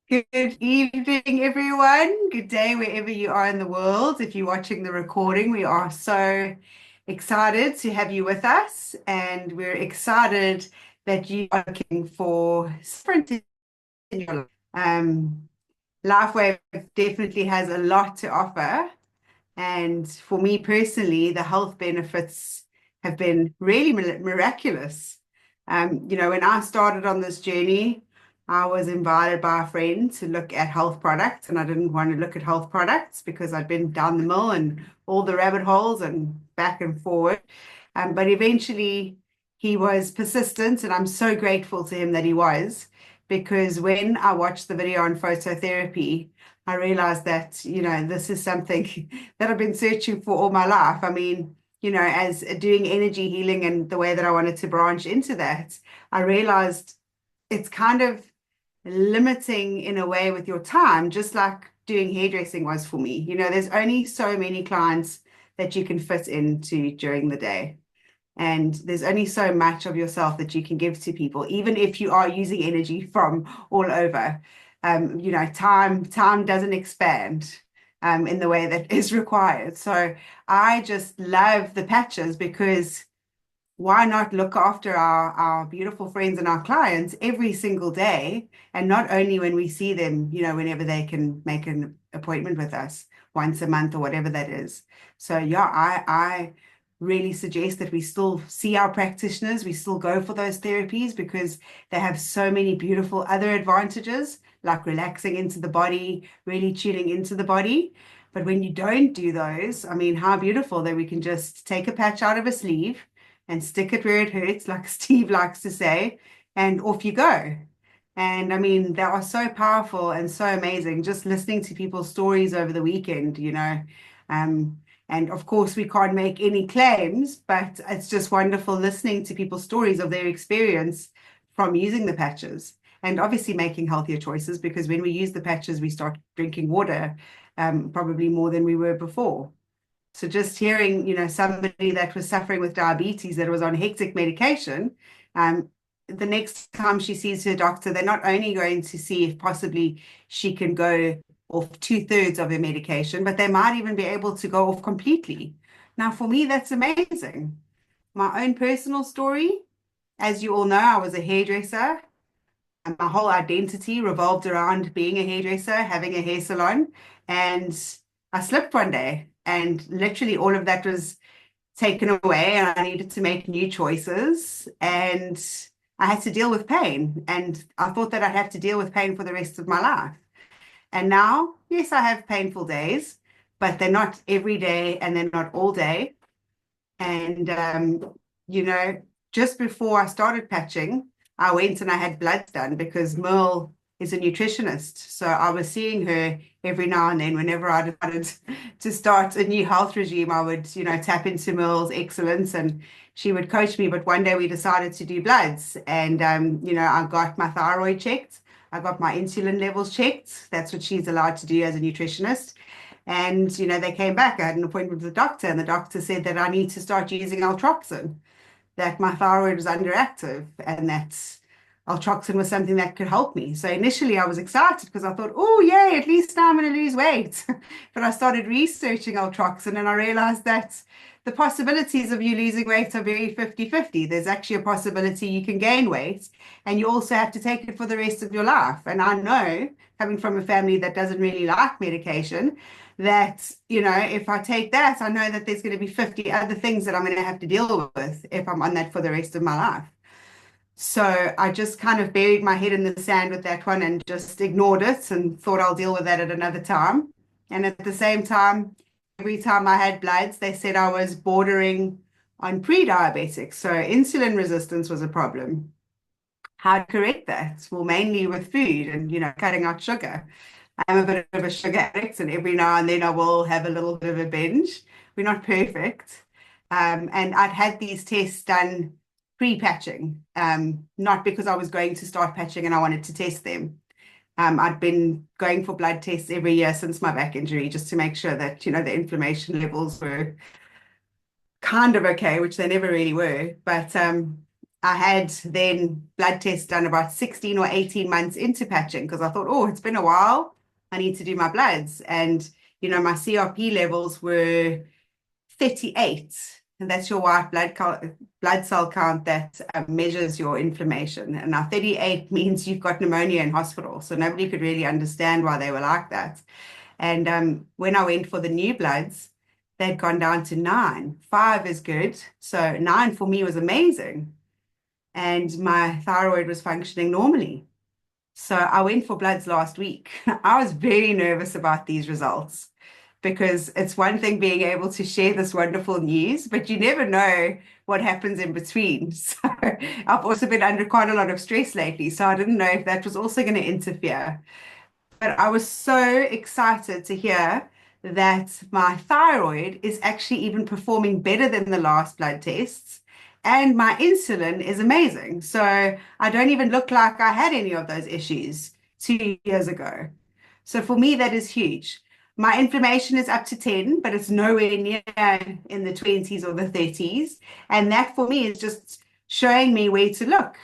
Good evening, everyone. Good day, wherever you are in the world. If you're watching the recording, we are so excited to have you with us, and we're excited that you are looking for sprint in your life. Lifewave definitely has a lot to offer, and for me personally, the health benefits have been really miraculous. When I started on this journey, I was invited by a friend to look at health products, and I didn't want to look at health products because I'd been down the mill and all the rabbit holes and back and forward. But eventually, he was persistent, and I'm so grateful to him that he was, because when I watched the video on phototherapy, I realized that, this is something that I've been searching for all my life. I mean, as doing energy healing and the way that I wanted to branch into that, I realized it's kind of limiting in a way with your time, just like doing hairdressing was for me. There's only so many clients that you can fit into during the day. And there's only so much of yourself that you can give to people, even if you are using energy from all over. Time doesn't expand in the way that is required. So I just love the patches because why not look after our beautiful friends and our clients every single day? And not only when we see them, whenever they can make an appointment with us once a month or whatever that is. So yeah, I really suggest that we still see our practitioners, we still go for those therapies because they have so many beautiful other advantages, like relaxing into the body, really tuning into the body. But when you don't do those, I mean, how beautiful that we can just take a patch out of a sleeve and stick it where it hurts, like Steve likes to say, and off you go. And I mean, they are so powerful and so amazing. Just listening to people's stories over the weekend. Um, and of course, we can't make any claims, but it's just wonderful listening to people's stories of their experience from using the patches. And obviously making healthier choices, because when we use the patches, we start drinking water, probably more than we were before. So just hearing, somebody that was suffering with diabetes that was on hectic medication, um, the next time she sees her doctor, they're not only going to see if possibly she can go off two-thirds of her medication, but they might even be able to go off completely. Now, for me, that's amazing. My own personal story, as you all know, I was a hairdresser, and my whole identity revolved around being a hairdresser, having a hair salon, and I slipped one day, and literally all of that was taken away, and I needed to make new choices, and I had to deal with pain, and I thought that I'd have to deal with pain for the rest of my life. And now, yes, I have painful days, but they're not every day and they're not all day. And, you know, just before I started patching, I went and I had bloods done because Merle is a nutritionist. So I was seeing her every now and then. Whenever I decided to start a new health regime, I would, tap into Merle's excellence and she would coach me. But one day we decided to do bloods, and, I got my thyroid checked. I got my insulin levels checked. That's what she's allowed to do as a nutritionist. And, they came back. I had an appointment with the doctor, and the doctor said that I need to start using Altroxin, that my thyroid was underactive, and that Altroxin was something that could help me. So initially I was excited because I thought, oh, yay, at least now I'm going to lose weight. But I started researching Altroxin and I realized that the possibilities of you losing weight are very 50-50. There's actually a possibility you can gain weight, and you also have to take it for the rest of your life. And I know, coming from a family that doesn't really like medication, that, if I take that, I know that there's going to be 50 other things that I'm going to have to deal with if I'm on that for the rest of my life. So I just kind of buried my head in the sand with that one and just ignored it and thought I'll deal with that at another time. And at the same time, every time I had bloods, they said I was bordering on pre-diabetic. So insulin resistance was a problem. How to correct that? Well, mainly with food and, cutting out sugar. I'm a bit of a sugar addict, and every now and then I will have a little bit of a binge. We're not perfect. And I'd had these tests done pre-patching, not because I was going to start patching and I wanted to test them. I'd been going for blood tests every year since my back injury just to make sure that, the inflammation levels were kind of okay, which they never really were. But I had then blood tests done about 16 or 18 months into patching because I thought, oh, it's been a while. I need to do my bloods. And, my CRP levels were 38. And that's your white blood cell count that measures your inflammation. And now 38 means you've got pneumonia in hospital. So nobody could really understand why they were like that. And when I went for the new bloods, they'd gone down to 9. 5 is good. So 9 for me was amazing. And my thyroid was functioning normally. So I went for bloods last week. I was very nervous about these results because it's one thing being able to share this wonderful news, but you never know what happens in between. So I've also been under quite a lot of stress lately. So I didn't know if that was also going to interfere. But I was so excited to hear that my thyroid is actually even performing better than the last blood tests. And my insulin is amazing. So I don't even look like I had any of those issues 2 years ago. So for me, that is huge. My inflammation is up to 10, but it's nowhere near in the 20s or the 30s. And that for me is just showing me where to look.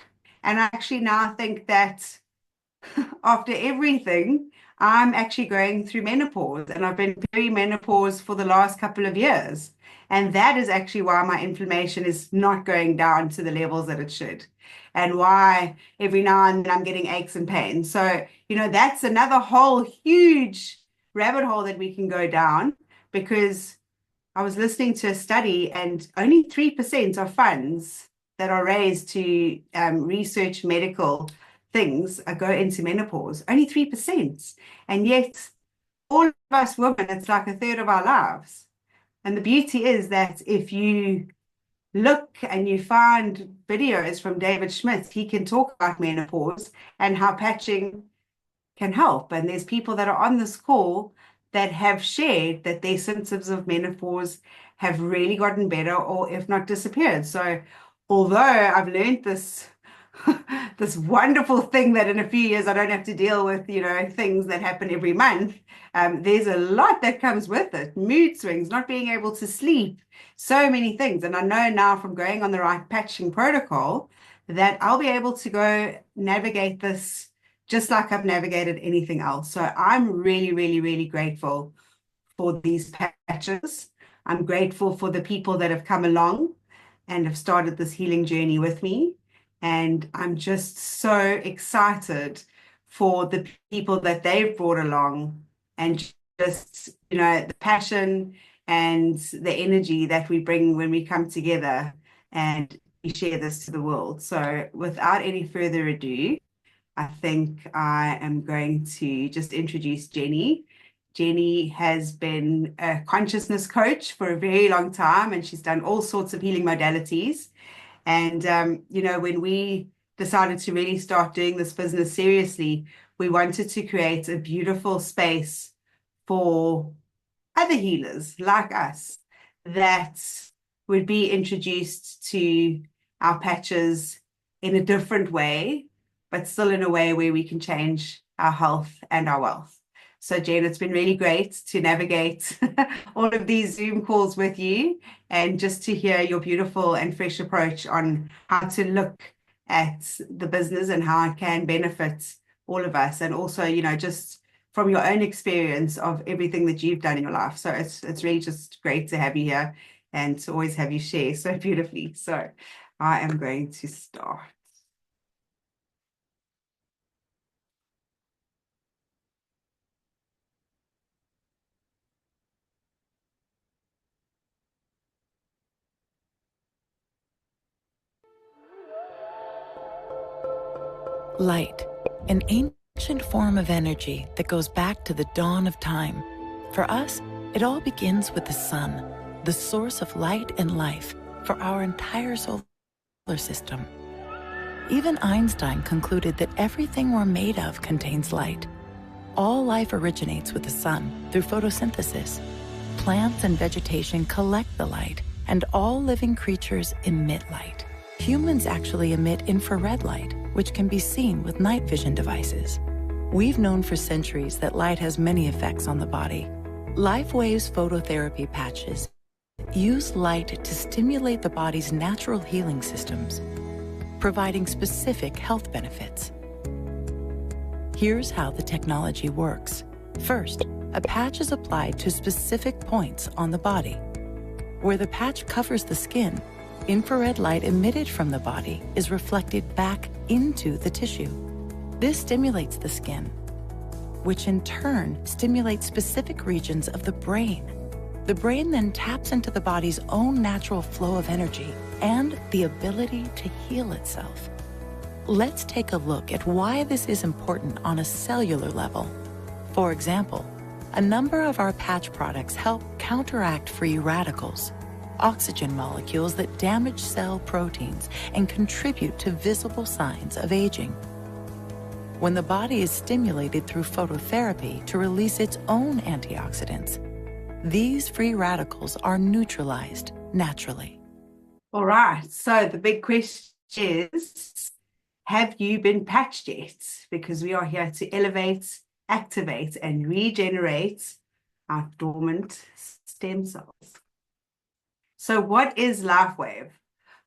And I actually now think that after everything, I'm actually going through menopause, and I've been perimenopause for the last couple of years. And that is actually why my inflammation is not going down to the levels that it should, and why every now and then I'm getting aches and pains. So, that's another whole huge rabbit hole that we can go down, because I was listening to a study, and only 3% of funds that are raised to research medical things go into menopause, only 3%. And yet, all of us women, it's like a third of our lives. And the beauty is that if you look and you find videos from David Schmidt, he can talk about menopause and how patching can help. And there's people that are on this call that have shared that their symptoms of menopause have really gotten better, or if not disappeared. So although I've learned this this wonderful thing that in a few years I don't have to deal with, things that happen every month. There's a lot that comes with it. Mood swings, not being able to sleep, so many things. And I know now from going on the right patching protocol that I'll be able to go navigate this just like I've navigated anything else. So I'm really, really, really grateful for these patches. I'm grateful for the people that have come along and have started this healing journey with me. And I'm just so excited for the people that they've brought along, and just, the passion and the energy that we bring when we come together and we share this to the world. So without any further ado, I think I am going to just introduce Jenny. Jenny has been a consciousness coach for a very long time, and she's done all sorts of healing modalities. And, when we decided to really start doing this business seriously, we wanted to create a beautiful space for other healers like us that would be introduced to our patches in a different way, but still in a way where we can change our health and our wealth. So, Jen, it's been really great to navigate all of these Zoom calls with you, and just to hear your beautiful and fresh approach on how to look at the business and how it can benefit all of us. And also, just from your own experience of everything that you've done in your life. So it's really just great to have you here and to always have you share so beautifully. So I am going to start. Light, an ancient form of energy that goes back to the dawn of time. For us, it all begins with the sun, the source of light and life for our entire solar system. Even Einstein concluded that everything we're made of contains light. All life originates with the sun through photosynthesis. Plants and vegetation collect the light, and all living creatures emit light. Humans actually emit infrared light, which can be seen with night vision devices. We've known for centuries that light has many effects on the body. Lifewave's phototherapy patches use light to stimulate the body's natural healing systems. providing specific health benefits. Here's how the technology works. First, a patch is applied to specific points on the body. Where the patch covers the skin, infrared light emitted from the body is reflected back into the tissue. This stimulates the skin, which in turn stimulates specific regions of the brain. The brain then taps into the body's own natural flow of energy and the ability to heal itself. Let's take a look at why this is important on a cellular level. For example, a number of our patch products help counteract free radicals, oxygen molecules that damage cell proteins and contribute to visible signs of aging. When the body is stimulated through phototherapy to release its own antioxidants, these free radicals are neutralized naturally. All right, so the big question is, have you been patched yet? Because we are here to elevate, activate, and regenerate our dormant stem cells. So what is Lifewave?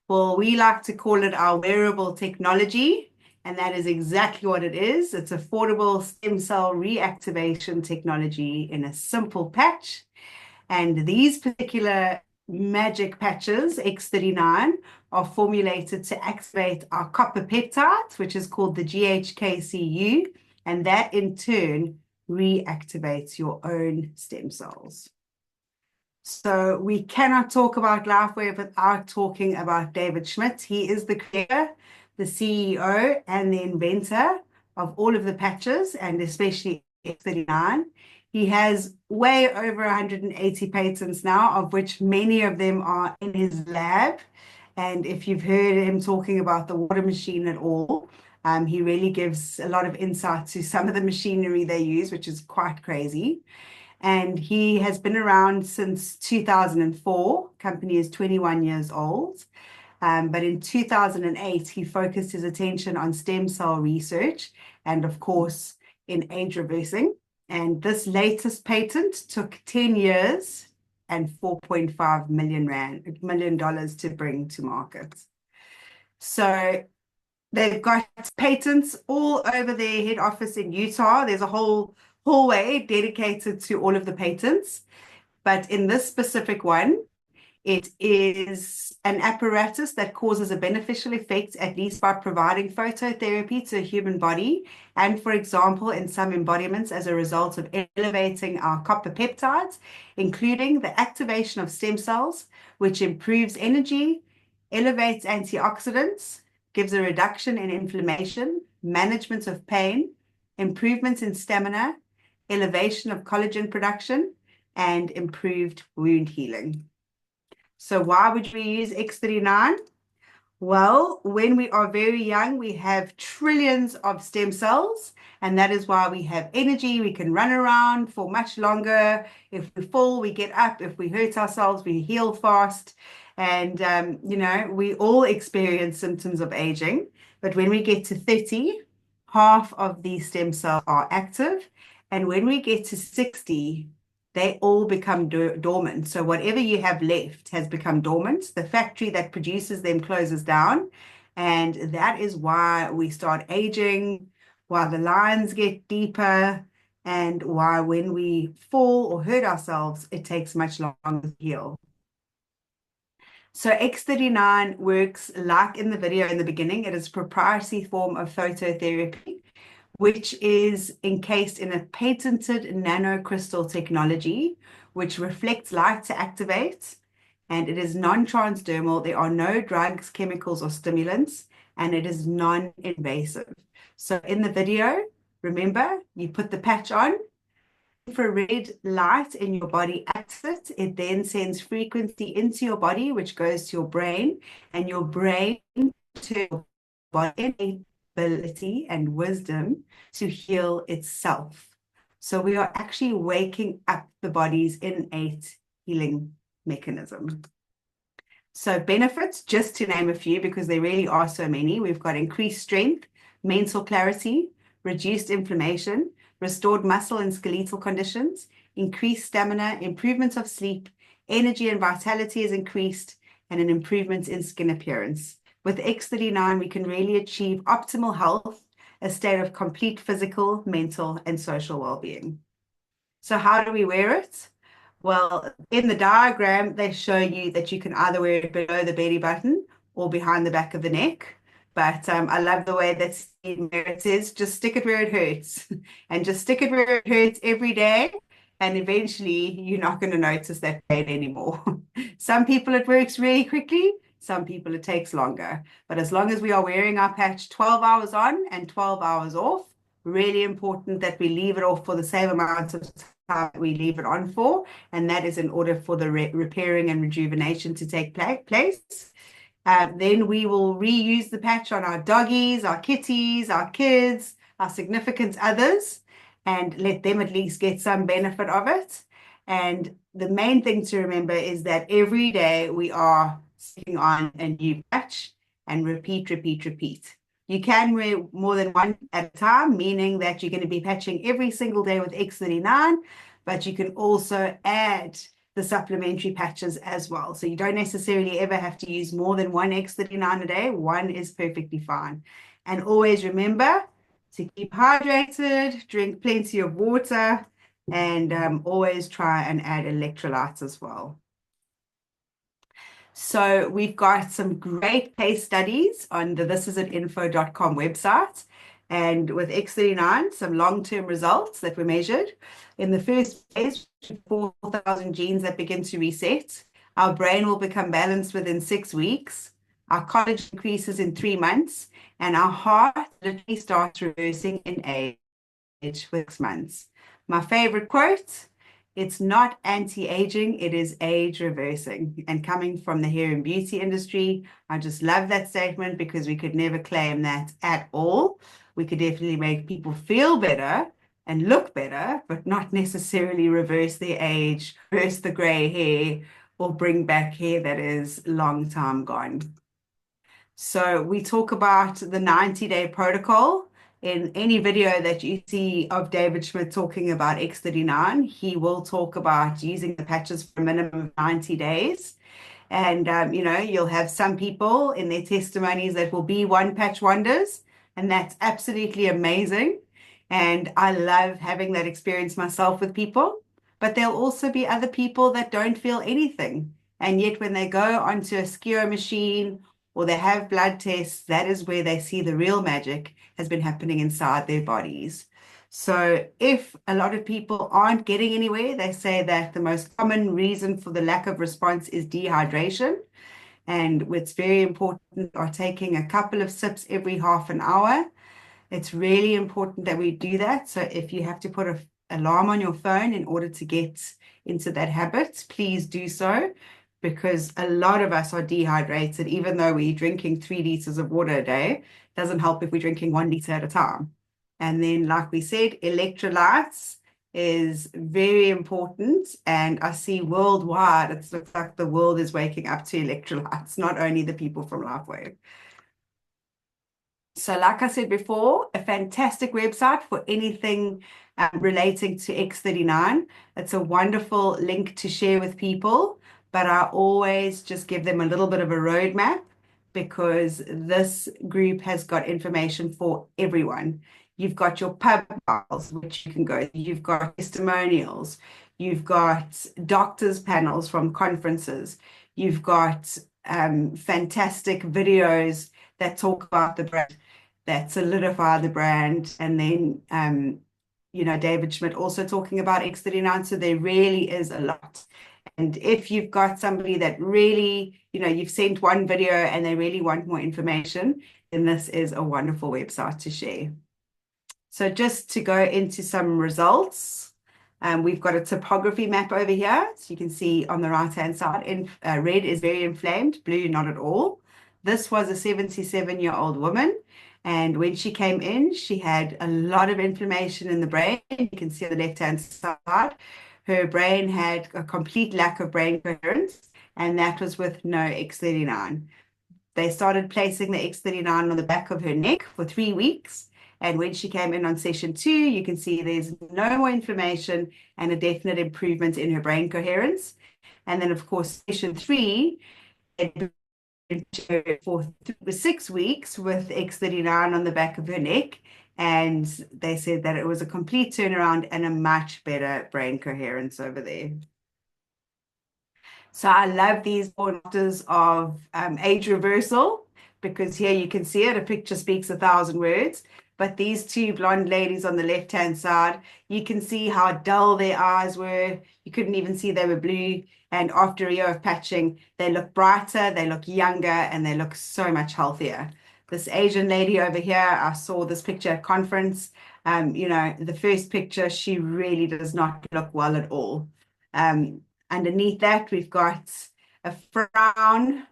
Well, we like to call it our wearable technology, and that is exactly what it is. It's affordable stem cell reactivation technology in a simple patch. And these particular magic patches, X39, are formulated to activate our copper peptide, which is called the GHKCU, and that in turn reactivates your own stem cells. So we cannot talk about Lifewave without talking about David Schmidt. He is the creator, the CEO, and the inventor of all of the patches, and especially X39. He has way over 180 patents now, of which many of them are in his lab. And if you've heard him talking about the water machine at all, he really gives a lot of insight to some of the machinery they use, which is quite crazy. And he has been around since 2004. Company is 21 years old. But in 2008, he focused his attention on stem cell research and, of course, in age reversing. And this latest patent took 10 years and $4.5 million to bring to market. So they've got patents all over their head office in Utah. There's a whole hallway dedicated to all of the patents. But in this specific one, it is an apparatus that causes a beneficial effect, at least by providing phototherapy to a human body. And for example, in some embodiments, as a result of elevating our copper peptides, including the activation of stem cells, which improves energy, elevates antioxidants, gives a reduction in inflammation, management of pain, improvements in stamina, elevation of collagen production, and improved wound healing. So why would we use X39? Well, when we are very young, we have trillions of stem cells, and that is why we have energy. We can run around for much longer. If we fall, we get up. If we hurt ourselves, we heal fast. And, we all experience symptoms of aging. But when we get to 30, half of these stem cells are active. And when we get to 60, they all become dormant. So whatever you have left has become dormant. The factory that produces them closes down. And that is why we start aging, why the lines get deeper, and why when we fall or hurt ourselves, it takes much longer to heal. So X39 works like in the video in the beginning. It is a proprietary form of phototherapy, which is encased in a patented nanocrystal technology, which reflects light to activate, and it is non-transdermal. There are no drugs, chemicals, or stimulants, and it is non-invasive. So in the video, remember, you put the patch on, infrared light in your body activates it. It then sends frequency into your body, which goes to your brain, and your brain to your body ability and wisdom to heal itself. So we are actually waking up the body's innate healing mechanism. So benefits, just to name a few, because there really are so many. We've got increased strength, mental clarity, reduced inflammation, restored muscle and skeletal conditions, increased stamina, improvement of sleep, energy and vitality is increased, and an improvement in skin appearance. With X39, we can really achieve optimal health, a state of complete physical, mental, and social well-being. So how do we wear it? Well, in the diagram, they show you that you can either wear it below the belly button or behind the back of the neck. But I love the way that it says, just stick it where it hurts and just stick it where it hurts every day. And eventually you're not going to notice that pain anymore. Some people it works really quickly. Some people it takes longer. But as long as we are wearing our patch 12 hours on and 12 hours off, really important that we leave it off for the same amount of time we leave it on for. And that is in order for the repairing and rejuvenation to take place. Then we will reuse the patch on our doggies, our kitties, our kids, our significant others, and let them at least get some benefit of it. And the main thing to remember is that every day we are sticking on a new patch and repeat, repeat, repeat. You can wear more than one at a time, meaning that you're going to be patching every single day with X39, but you can also add the supplementary patches as well. So you don't necessarily ever have to use more than one X39 a day. One is perfectly fine. And always remember to keep hydrated, drink plenty of water, and always try and add electrolytes as well. So we've got some great case studies on the thisisatinfo.com website. And with X39, some long-term results that were measured. In the first phase, 4,000 genes that begin to reset. Our brain will become balanced within 6 weeks. Our collagen increases in 3 months. And our heart literally starts reversing in age with 6 months. My favorite quote, it's not anti-aging, it is age reversing. And coming from the hair and beauty industry, I just love that statement because we could never claim that at all. We could definitely make people feel better and look better, but not necessarily reverse their age, reverse the gray hair, or bring back hair that is long time gone. So we talk about the 90-day protocol. In any video that you see of David Schmidt talking about X39, he will talk about using the patches for a minimum of 90 days. And, you'll have some people in their testimonies that will be one patch wonders, and that's absolutely amazing. And I love having that experience myself with people. But there'll also be other people that don't feel anything. And yet when they go onto a skio machine or they have blood tests, that is where they see the real magic has been happening inside their bodies. So if a lot of people aren't getting anywhere, they say that the most common reason for the lack of response is dehydration. And it's very important are taking a couple of sips every half an hour. It's really important that we do that. So if you have to put an alarm on your phone in order to get into that habit, please do so, because a lot of us are dehydrated, even though we're drinking 3 liters of water a day. It doesn't help if we're drinking 1 liter at a time. And then, like we said, electrolytes is very important. And I see worldwide, it looks like the world is waking up to electrolytes, not only the people from Lifewave. So like I said before, a fantastic website for anything relating to X39. It's a wonderful link to share with people, but I always just give them a little bit of a roadmap because this group has got information for everyone. You've got your pub files, which you can go. You've got testimonials. You've got doctors' panels from conferences. You've got fantastic videos that talk about the brand, that solidify the brand. And then, David Schmidt also talking about X39. So there really is a lot. And if you've got somebody that really, you've sent one video and they really want more information, then this is a wonderful website to share. So just to go into some results, we've got a topography map over here. So you can see on the right-hand side, red is very inflamed, blue not at all. This was a 77-year-old woman. And when she came in, she had a lot of inflammation in the brain. You can see on the left-hand side, her brain had a complete lack of brain coherence, and that was with no X39. They started placing the X39 on the back of her neck for 3 weeks. And when she came in on session 2, you can see there's no more inflammation and a definite improvement in her brain coherence. And then, of course, session 3, for 6 weeks with X39 on the back of her neck. And they said that it was a complete turnaround and a much better brain coherence over there. So I love these orders of age reversal because here you can see it. A picture speaks 1,000 words. But these two blonde ladies on the left-hand side, you can see how dull their eyes were. You couldn't even see they were blue. And after a year of patching, they look brighter, they look younger, and they look so much healthier. This Asian lady over here, I saw this picture at conference. The first picture, she really does not look well at all. Underneath that, we've got a frown,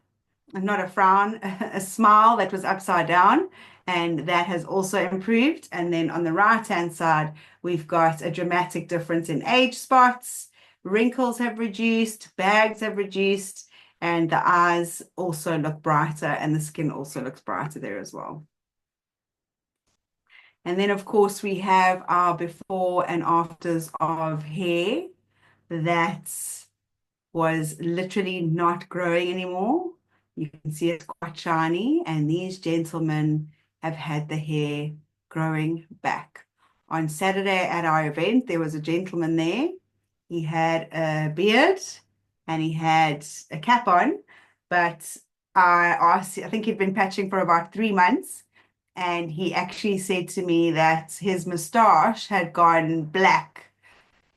not a frown, a smile that was upside down, and that has also improved. And then on the right-hand side, we've got a dramatic difference in age spots. Wrinkles have reduced, bags have reduced, and the eyes also look brighter, and the skin also looks brighter there as well. And then, of course, we have our before and afters of hair that was literally not growing anymore. You can see it's quite shiny, and these gentlemen have had the hair growing back. On Saturday at our event, there was a gentleman there. He had a beard and he had a cap on, but I asked, I think he'd been patching for about 3 months, and he actually said to me that his moustache had gone black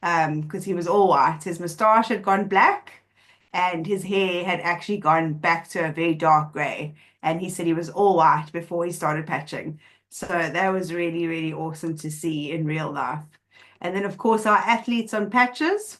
because he was all white. His moustache had gone black and his hair had actually gone back to a very dark gray. And he said he was all white before he started patching. So that was really, really awesome to see in real life. And then, of course, our athletes on patches.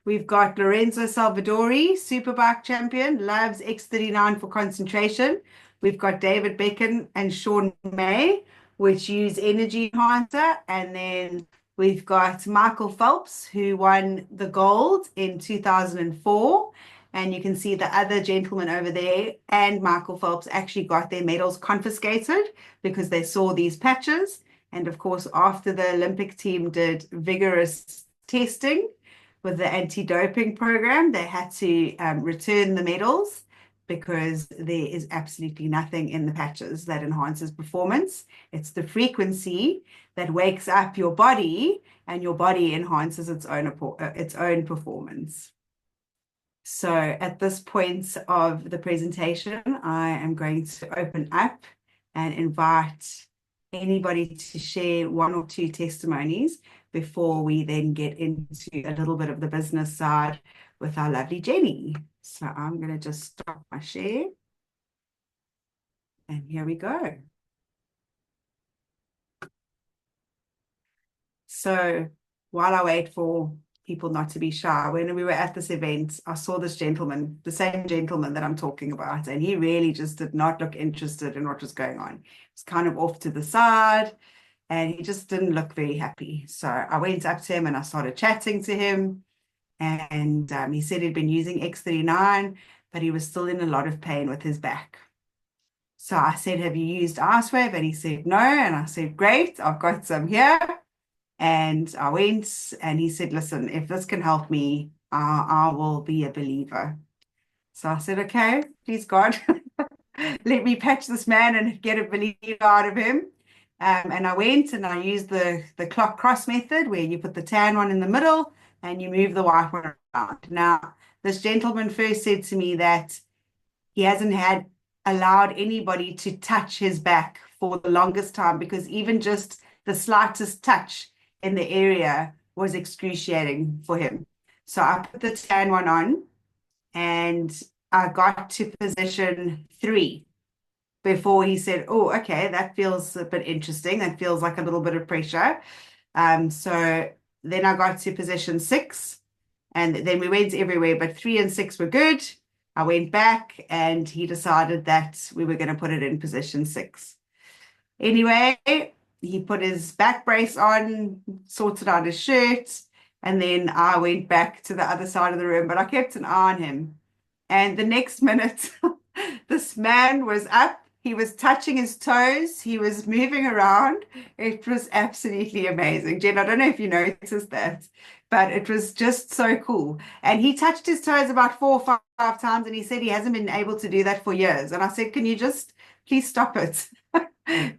We've got Lorenzo Salvadori, Superbike champion, loves X39 for concentration. We've got David Beckham and Sean May, which use energy enhancer. And then we've got Michael Phelps, who won the gold in 2004. And you can see the other gentleman over there and Michael Phelps actually got their medals confiscated because they saw these patches. And of course, after the Olympic team did vigorous testing with the anti-doping program, they had to return the medals because there is absolutely nothing in the patches that enhances performance. It's the frequency that wakes up your body, and your body enhances its own performance. So at this point of the presentation, I am going to open up and invite anybody to share one or two testimonies before we then get into a little bit of the business side with our lovely Jenny. So I'm going to just stop my share. And here we go. So while I wait for people not to be shy, when we were at this event, I saw this gentleman, the same gentleman that I'm talking about, and he really just did not look interested in what was going on. He was kind of off to the side, and he just didn't look very happy. So I went up to him and I started chatting to him. And he said he'd been using X39, but he was still in a lot of pain with his back. So I said, have you used Lifewave? And he said, no. And I said, great, I've got some here. And I went and he said, listen, if this can help me, I will be a believer. So I said, okay, please God, let me patch this man and get a believer out of him. And I went and I used the clock cross method where you put the tan one in the middle and you move the white one around. Now, this gentleman first said to me that he hasn't allowed anybody to touch his back for the longest time because even just the slightest touch in the area was excruciating for him. So I put the tan one on and I got to position 3 before he said, oh, okay, that feels a bit interesting. That feels like a little bit of pressure. So then I got to position 6 and then we went everywhere, but 3 and 6 were good. I went back and he decided that we were going to put it in position 6. Anyway, he put his back brace on, sorted out his shirt, and then I went back to the other side of the room, but I kept an eye on him. And the next minute, this man was up He was touching his toes. He was moving around. It was absolutely amazing. Jen, I don't know if you noticed that, but it was just so cool. And he touched his toes about 4 or 5 times, and he said he hasn't been able to do that for years. And I said, can you just please stop it?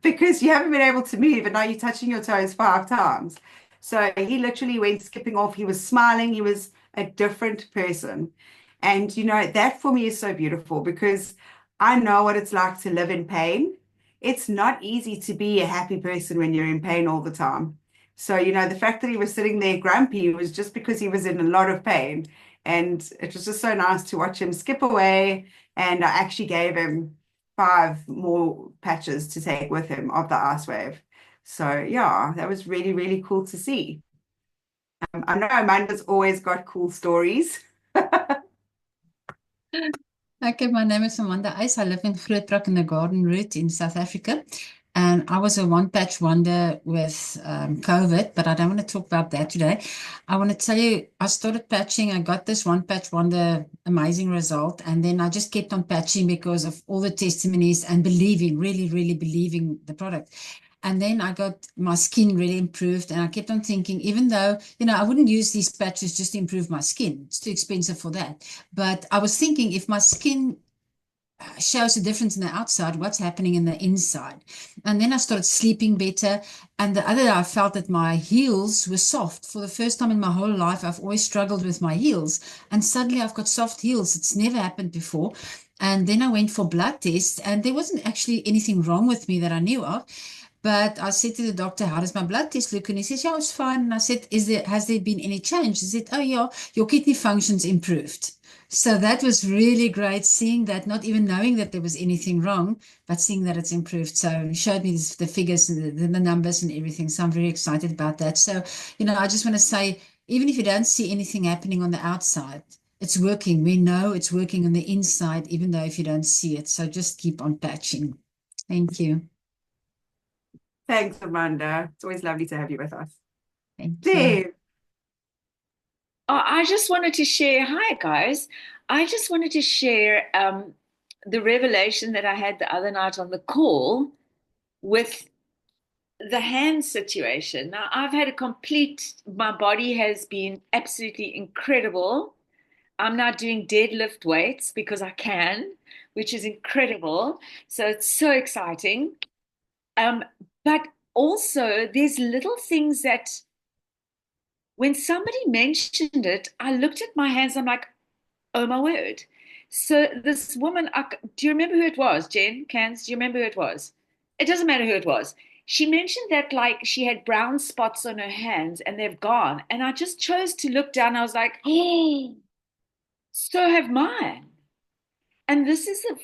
Because you haven't been able to move, and now you're touching your toes 5 times. So he literally went skipping off. He was smiling. He was a different person. And, that for me is so beautiful because I know what it's like to live in pain. It's not easy to be a happy person when you're in pain all the time. So, the fact that he was sitting there grumpy was just because he was in a lot of pain. And it was just so nice to watch him skip away. And I actually gave him 5 more patches to take with him of the ice wave. So, yeah, that was really, really cool to see. I know Amanda's always got cool stories. Okay, my name is Amanda Ice. I live in Grootbrak in the Garden Route in South Africa. And I was a one-patch wonder with COVID, but I don't want to talk about that today. I want to tell you, I started patching. I got this one-patch wonder amazing result. And then I just kept on patching because of all the testimonies and believing, really, really believing the product. And then I got my skin really improved. And I kept on thinking, even though, I wouldn't use these patches just to improve my skin. It's too expensive for that. But I was thinking if my skin shows a difference in the outside, what's happening in the inside. And then I started sleeping better. And the other day I felt that my heels were soft. For the first time in my whole life, I've always struggled with my heels. And suddenly I've got soft heels. It's never happened before. And then I went for blood tests, and there wasn't actually anything wrong with me that I knew of. But I said to the doctor, how does my blood test look? And he says, yeah, it's fine. And I said, has there been any change? He said, oh, yeah, your kidney function's improved. So that was really great, seeing that, not even knowing that there was anything wrong, but seeing that it's improved. So he showed me the figures and the numbers and everything. So I'm very excited about that. So, I just want to say, even if you don't see anything happening on the outside, it's working. We know it's working on the inside, even though if you don't see it. So just keep on patching. Thank you. Thanks, Amanda. It's always lovely to have you with us. Thank you. Dave. Oh, I just wanted to share. Hi, guys. I just wanted to share the revelation that I had the other night on the call with the hand situation. Now, I've had my body has been absolutely incredible. I'm now doing deadlift weights because I can, which is incredible. So it's so exciting. But also, there's little things that when somebody mentioned it, I looked at my hands. I'm like, oh my word. So this woman, do you remember who it was, Jen? Candice, do you remember who it was? It doesn't matter who it was. She mentioned that like she had brown spots on her hands and they've gone. And I just chose to look down. I was like, oh, so have mine. And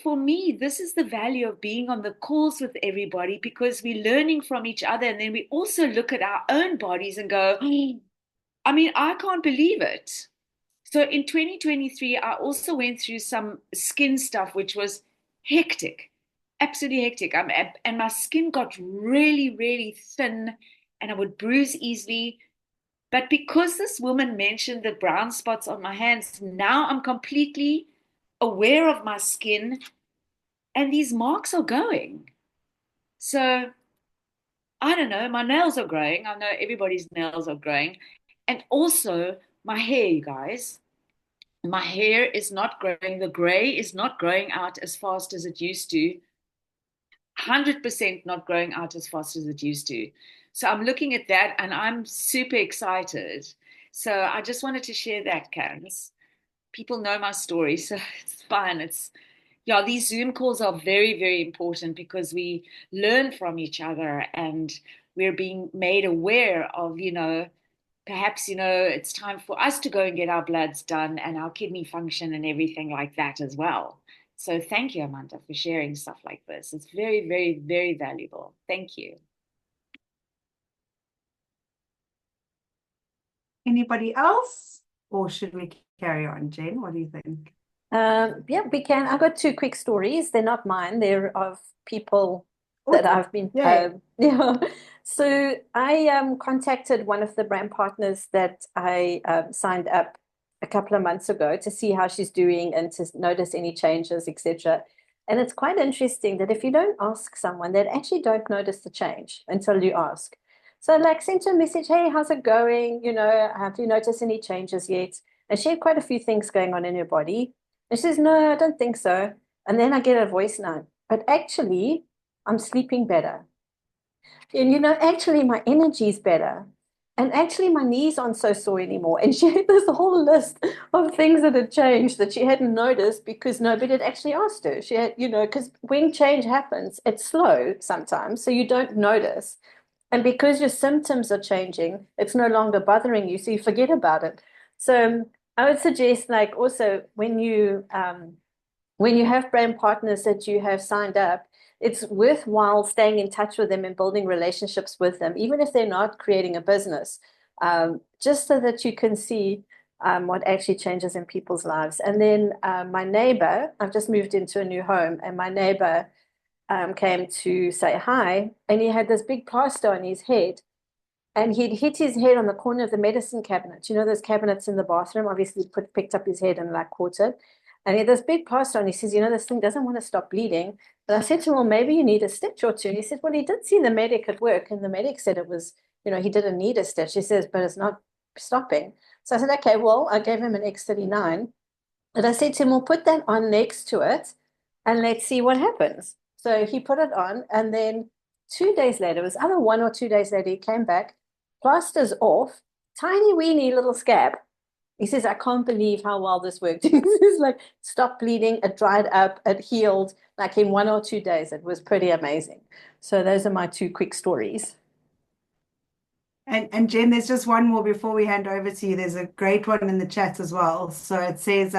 for me, this is the value of being on the calls with everybody, because we're learning from each other. And then we also look at our own bodies and go, oh, I mean, I can't believe it. So in 2023, I also went through some skin stuff, which was hectic, absolutely hectic. And my skin got really, really thin and I would bruise easily. But because this woman mentioned the brown spots on my hands, now I'm completely aware of my skin and these marks are going. So I don't know, my nails are growing. I know everybody's nails are growing. And also my hair, you guys. My hair is not growing. The gray is not growing out as fast as it used to. 100% not growing out as fast as it used to. So I'm looking at that and I'm super excited. So I just wanted to share that, Candice. People know my story, so it's fine. These Zoom calls are very, very important because we learn from each other and we're being made aware of, perhaps, it's time for us to go and get our bloods done and our kidney function and everything like that as well. So thank you, Amanda, for sharing stuff like this. It's very, very, very valuable. Thank you. Anybody else? Or should we carry on, Jen? What do you think? Yeah, we can. I've got 2 quick stories. They're not mine. They're of people that I've been, yeah. So I contacted one of the brand partners that I signed up a couple of months ago to see how she's doing and to notice any changes, etc. And it's quite interesting that if you don't ask someone, they actually don't notice the change until you ask. So like sent her a message, hey, how's it going? You know, have you noticed any changes yet? And she had quite a few things going on in her body. And she says, no, I don't think so. And then I get a voice note, but actually, I'm sleeping better. And you know, actually, my energy is better. And actually, my knees aren't so sore anymore. And she had this whole list of things that had changed that she hadn't noticed because nobody had actually asked her. She had, you know, because when change happens, it's slow sometimes, so you don't notice. And because your symptoms are changing, it's no longer bothering you, so you forget about it. So I would suggest, like, also when you have brand partners that you have signed up, it's worthwhile staying in touch with them and building relationships with them, even if they're not creating a business, just so that you can see what actually changes in people's lives. And then my neighbor, I've just moved into a new home, and my neighbor came to say hi, and he had this big plaster on his head. And he'd hit his head on the corner of the medicine cabinet. You know, those cabinets in the bathroom, obviously picked up his head and like caught it. And he had this big plaster on. He says, you know, this thing doesn't want to stop bleeding. But I said to him, well, maybe you need a stitch or two. And he said, well, he did see the medic at work. And the medic said it was, you know, he didn't need a stitch. He says, but it's not stopping. So I said, okay, well, I gave him an X39. And I said to him, well, put that on next to it and let's see what happens. So he put it on. And then 2 days later, it was either 1 or 2 days later, he came back, plaster's off, tiny weeny little scab. He says, I can't believe how well this worked. He's like, stop bleeding, it dried up, it healed, like in 1 or 2 days. It was pretty amazing. So those are my two quick stories. And Jen, there's just one more before we hand over to you. There's a great one in the chat as well. So it says,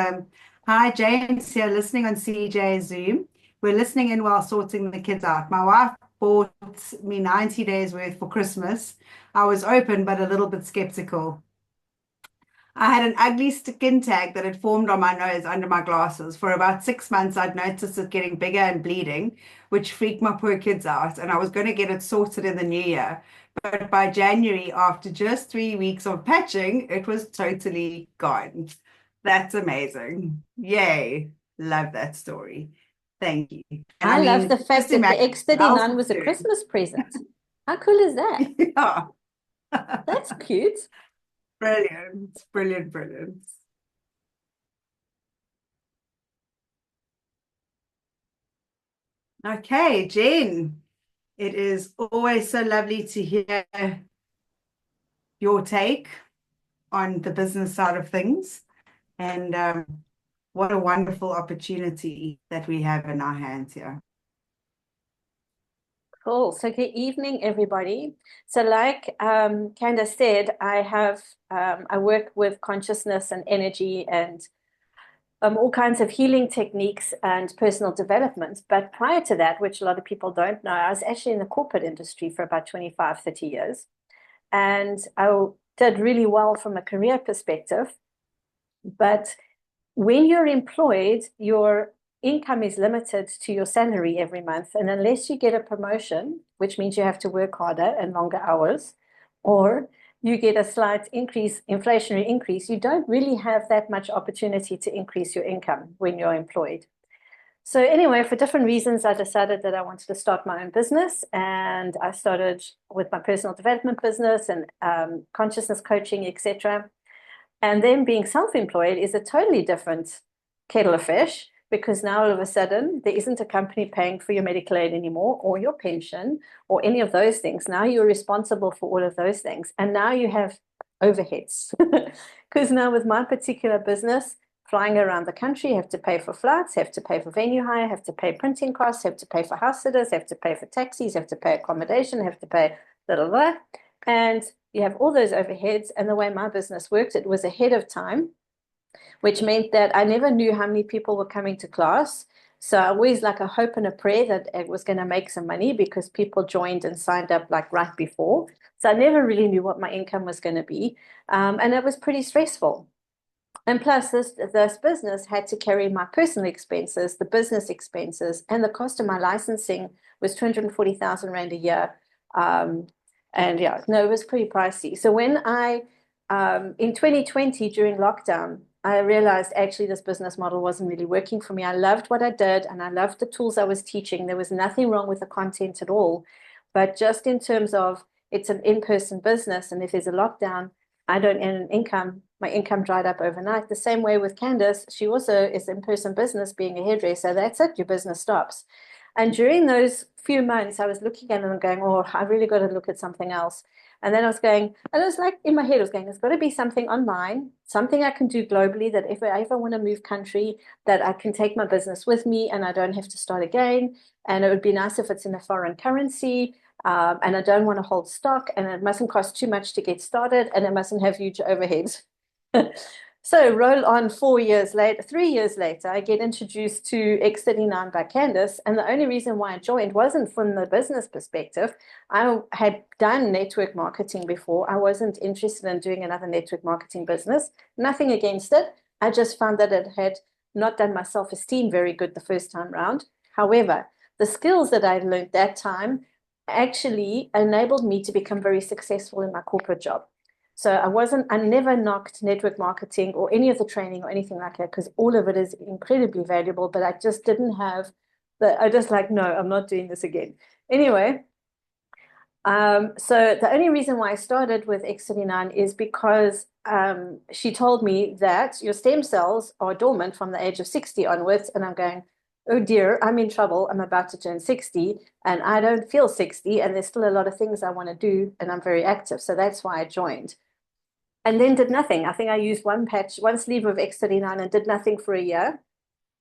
hi, James here, listening on CJ Zoom. We're listening in while sorting the kids out. My wife bought me 90 days worth for Christmas. I was open, but a little bit skeptical. I had an ugly skin tag that had formed on my nose under my glasses. For about 6 months, I'd noticed it getting bigger and bleeding, which freaked my poor kids out. And I was going to get it sorted in the new year. But by January, after just 3 weeks of patching, it was totally gone. That's amazing. Yay. Love that story. Thank you. And I love the fact that the X39 was a too. Christmas present. How cool is that? Yeah. That's cute. Brilliant, brilliant, brilliant. Okay, Jen, it is always so lovely to hear your take on the business side of things. And what a wonderful opportunity that we have in our hands here. Cool. So good evening, everybody. So like Candice said, I work with consciousness and energy and all kinds of healing techniques and personal development. But prior to that, which a lot of people don't know, I was actually in the corporate industry for about 25, 30 years. And I did really well from a career perspective. But when you're employed, your income is limited to your salary every month. And unless you get a promotion, which means you have to work harder and longer hours, or you get a slight increase, inflationary increase, you don't really have that much opportunity to increase your income when you're employed. So anyway, for different reasons, I decided that I wanted to start my own business. And I started with my personal development business and consciousness coaching, etc. And then being self-employed is a totally different kettle of fish, because now all of a sudden there isn't a company paying for your medical aid anymore or your pension or any of those things. Now you're responsible for all of those things. And now you have overheads. Because now with my particular business, flying around the country, have to pay for flights, have to pay for venue hire, have to pay printing costs, have to pay for house sitters, have to pay for taxis, have to pay accommodation, have to pay blah, blah, blah. And you have all those overheads. And the way my business worked, it was ahead of time, which meant that I never knew how many people were coming to class. So I always like a hope and a prayer that it was going to make some money, because people joined and signed up like right before. So I never really knew what my income was going to be. And it was pretty stressful. And plus, this business had to carry my personal expenses, the business expenses, and the cost of my licensing was 240,000 Rand a year. And yeah, no, it was pretty pricey. So when in 2020, during lockdown, I realized actually this business model wasn't really working for me. I loved what I did and I loved the tools I was teaching. There was nothing wrong with the content at all. But just in terms of it's an in-person business, and if there's a lockdown, I don't earn an income. My income dried up overnight. The same way with Candice, she also is in-person business being a hairdresser. That's it, your business stops. And during those few months, I was looking at it and going, oh, I really got to look at something else. And then I was going, and it was like in my head, I was going, there's got to be something online, something I can do globally that if I ever want to move country, that I can take my business with me and I don't have to start again. And it would be nice if it's in a foreign currency. And I don't want to hold stock, and it mustn't cost too much to get started, and it mustn't have huge overheads. So roll on 3 years later, I get introduced to X39 by Candice. And the only reason why I joined wasn't from the business perspective. I had done network marketing before. I wasn't interested in doing another network marketing business. Nothing against it. I just found that it had not done my self-esteem very good the first time round. However, the skills that I learned that time actually enabled me to become very successful in my corporate job. So I never knocked network marketing or any of the training or anything like that, because all of it is incredibly valuable, but I just didn't have I just like, no, I'm not doing this again. Anyway, so the only reason why I started with X39 is because she told me that your stem cells are dormant from the age of 60 onwards. And I'm going, oh dear, I'm in trouble. I'm about to turn 60 and I don't feel 60. And there's still a lot of things I want to do. And I'm very active. So that's why I joined. And then did nothing. I think I used one sleeve of X39 and did nothing for a year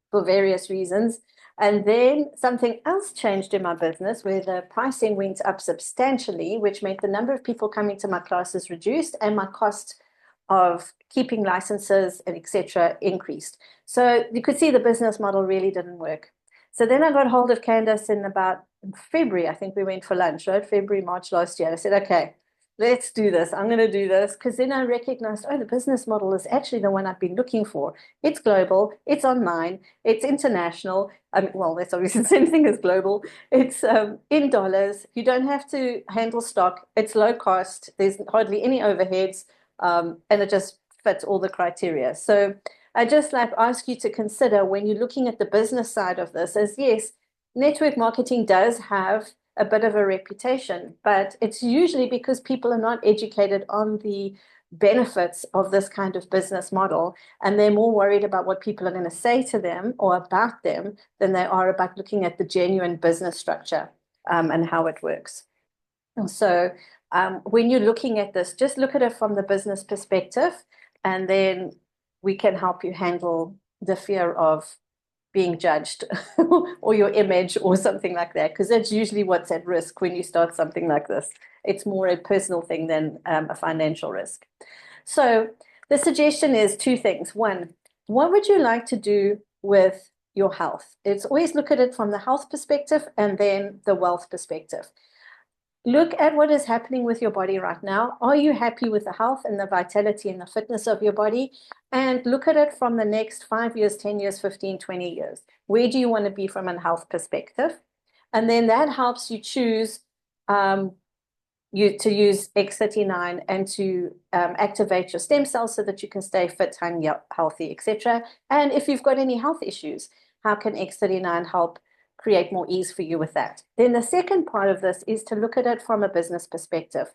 for various reasons. And then something else changed in my business where the pricing went up substantially, which made the number of people coming to my classes reduced and my cost of keeping licenses and etc. increased. So you could see the business model really didn't work. So then I got hold of Candice in about February. I think we went for lunch, right? February, March last year. I said, okay, let's do this. I'm going to do this. Because then I recognized, oh, the business model is actually the one I've been looking for. It's global. It's online. It's international. Well, that's obviously the same thing as global. It's in dollars. You don't have to handle stock. It's low cost. There's hardly any overheads. And it just fits all the criteria. So I just like ask you to consider when you're looking at the business side of this is, yes, network marketing does have a bit of a reputation, but it's usually because people are not educated on the benefits of this kind of business model, and they're more worried about what people are going to say to them or about them than they are about looking at the genuine business structure and how it works. And so when you're looking at this, just look at it from the business perspective, and then we can help you handle the fear of being judged or your image or something like that, because that's usually what's at risk when you start something like this. It's more a personal thing than a financial risk. So the suggestion is two things. One, what would you like to do with your health? It's always look at it from the health perspective and then the wealth perspective. Look at what is happening with your body right now. Are you happy with the health and the vitality and the fitness of your body? And look at it from the next 5 years, 10 years, 15, 20 years. Where do you want to be from a health perspective? And then that helps you choose to use X39 and to activate your stem cells so that you can stay fit, healthy, etc. And if you've got any health issues, how can X39 help create more ease for you with that? Then the second part of this is to look at it from a business perspective.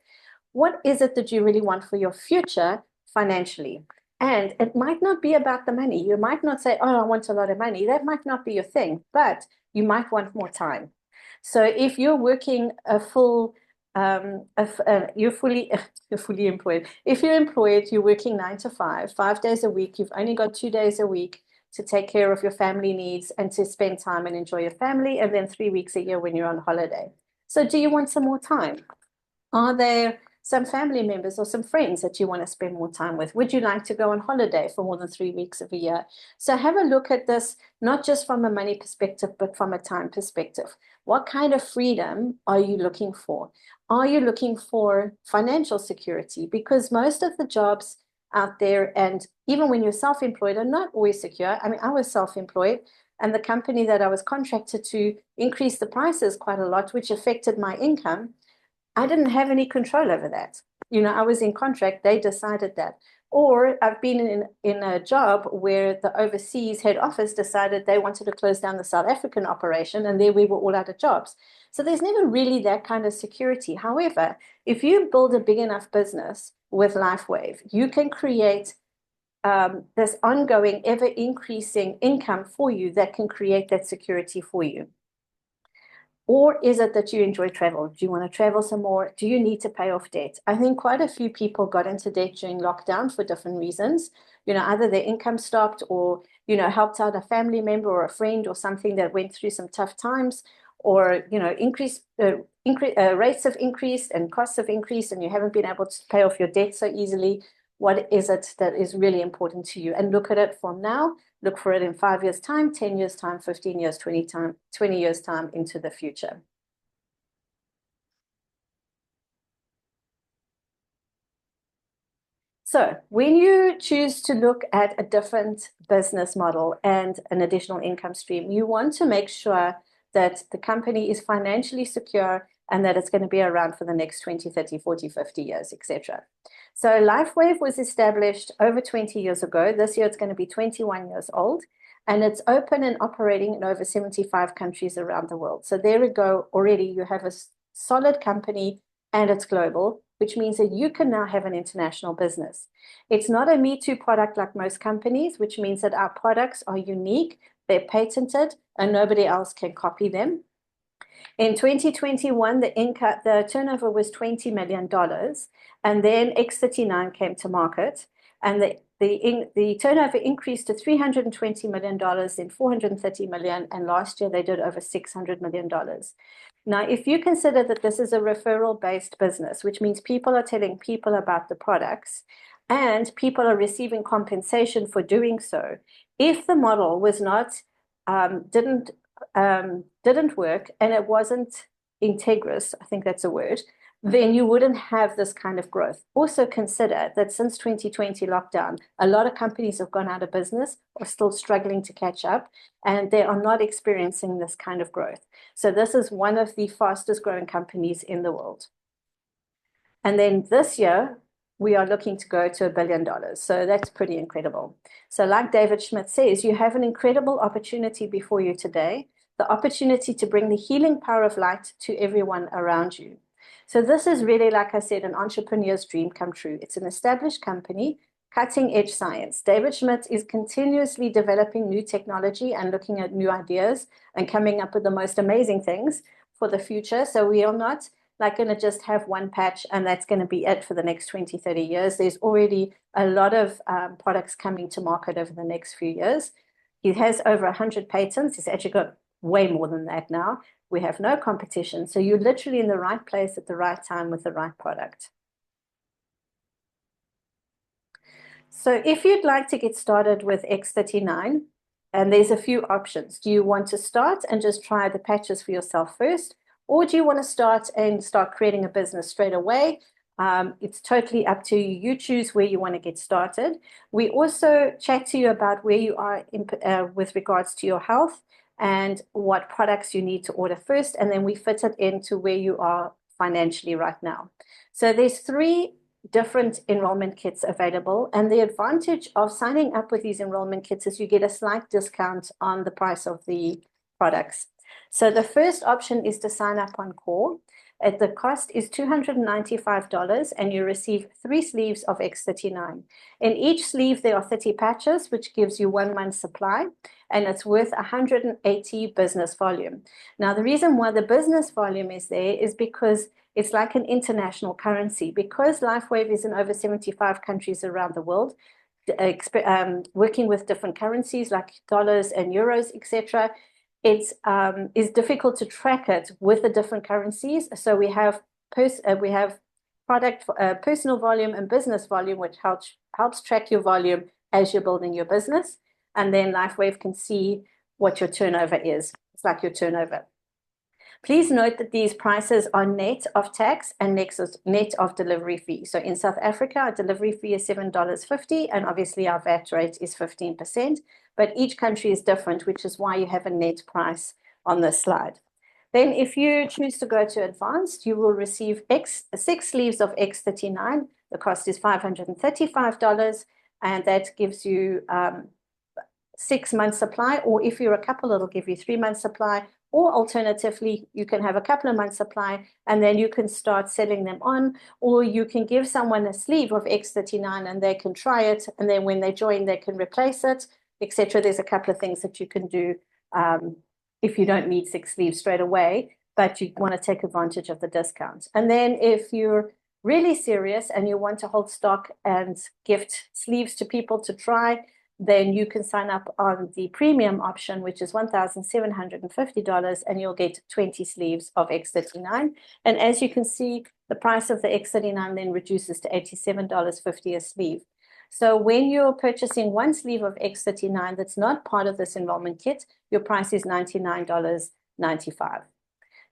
What is it that you really want for your future financially? And it might not be about the money. You might not say, oh, I want a lot of money. That might not be your thing, but you might want more time. So if you're working a full, you're fully employed. If you're employed, you're working 9 to 5, 5 days a week. You've only got 2 days a week to take care of your family needs and to spend time and enjoy your family, and then 3 weeks a year when you're on holiday. So do you want some more time? Are there some family members or some friends that you want to spend more time with? Would you like to go on holiday for more than 3 weeks of a year? So have a look at this, not just from a money perspective, but from a time perspective. What kind of freedom are you looking for? Are you looking for financial security? Because most of the jobs out there, and even when you're self-employed, are not always secure. I mean, I was self-employed, and the company that I was contracted to increased the prices quite a lot, which affected my income. I didn't have any control over that. You know, I was in contract, they decided that. Or I've been in a job where the overseas head office decided they wanted to close down the South African operation, and there we were all out of jobs. So there's never really that kind of security. However, if you build a big enough business with Lifewave, you can create this ongoing, ever increasing income for you that can create that security for you. Or is it that you enjoy travel? Do you want to travel some more? Do you need to pay off debt? I think quite a few people got into debt during lockdown for different reasons. Either their income stopped, or, helped out a family member or a friend or something that went through some tough times, or, rates have increased and costs have increased, and you haven't been able to pay off your debt so easily. What is it that is really important to you? And look at it from now. Look for it in 5 years' time, 10 years' time, 15 years, 20 years' time into the future. So when you choose to look at a different business model and an additional income stream, you want to make sure that the company is financially secure and that it's going to be around for the next 20, 30, 40, 50 years, etc. So Lifewave was established over 20 years ago. This year it's going to be 21 years old, and it's open and operating in over 75 countries around the world. So there we go. Already you have a solid company, and it's global, which means that you can now have an international business. It's not a Me Too product like most companies, which means that our products are unique, they're patented, and nobody else can copy them. In 2021, the turnover was $20 million, and then X39 came to market, and the turnover increased to $320 million, then $430 million, and last year they did over $600 million. Now, if you consider that this is a referral-based business, which means people are telling people about the products, and people are receiving compensation for doing so, if the model was not didn't work and it wasn't integrous, I think that's a word, then you wouldn't have this kind of growth. Also consider that since 2020 lockdown, a lot of companies have gone out of business or still struggling to catch up, and they are not experiencing this kind of growth. So this is one of the fastest growing companies in the world. And then this year, we are looking to go to $1 billion. So that's pretty incredible. So like David Schmidt says, you have an incredible opportunity before you today, the opportunity to bring the healing power of light to everyone around you. So this is really, like I said, an entrepreneur's dream come true. It's an established company, cutting edge science. David Schmidt is continuously developing new technology and looking at new ideas and coming up with the most amazing things for the future. So we are not like going to just have one patch and that's going to be it for the next 20, 30 years. There's already a lot of products coming to market over the next few years. He has over 100 patents. He's actually got way more than that now. We have no competition. So you're literally in the right place at the right time with the right product. So if you'd like to get started with X39, and there's a few options. Do you want to start and just try the patches for yourself first? Or do you want to start creating a business straight away? It's totally up to you. You choose where you want to get started. We also chat to you about where you are with regards to your health and what products you need to order first, and then we fit it into where you are financially right now. So there's 3 different enrollment kits available, and the advantage of signing up with these enrollment kits is you get a slight discount on the price of the products. So the first option is to sign up on Core. The cost is $295, and you receive 3 sleeves of X39. In each sleeve, there are 30 patches, which gives you 1 month's supply, and it's worth 180 business volume. Now, the reason why the business volume is there is because it's like an international currency. Because Lifewave is in over 75 countries around the world, working with different currencies like dollars and euros, etc., it's difficult to track it with the different currencies. So we have product personal volume and business volume, which helps track your volume as you're building your business. And then Lifewave can see what your turnover is. It's like your turnover. Please note that these prices are net of tax and net of delivery fee. So in South Africa, our delivery fee is $7.50, and obviously our VAT rate is 15%. But each country is different, which is why you have a net price on this slide. Then if you choose to go to advanced, you will receive 6 sleeves of X39, The cost is $535, and that gives you 6 months supply, or if you're a couple, it'll give you 3 months supply, or alternatively, you can have a couple of months supply and then you can start selling them on, or you can give someone a sleeve of X39 and they can try it, and then when they join, they can replace it, etc. There's a couple of things that you can do if you don't need 6 sleeves straight away, but you want to take advantage of the discount. And then if you're really serious and you want to hold stock and gift sleeves to people to try, then you can sign up on the premium option, which is $1,750, and you'll get 20 sleeves of X39. And as you can see, the price of the X39 then reduces to $87.50 a sleeve. So when you're purchasing 1 sleeve of X39 that's not part of this enrollment kit, your price is $99.95.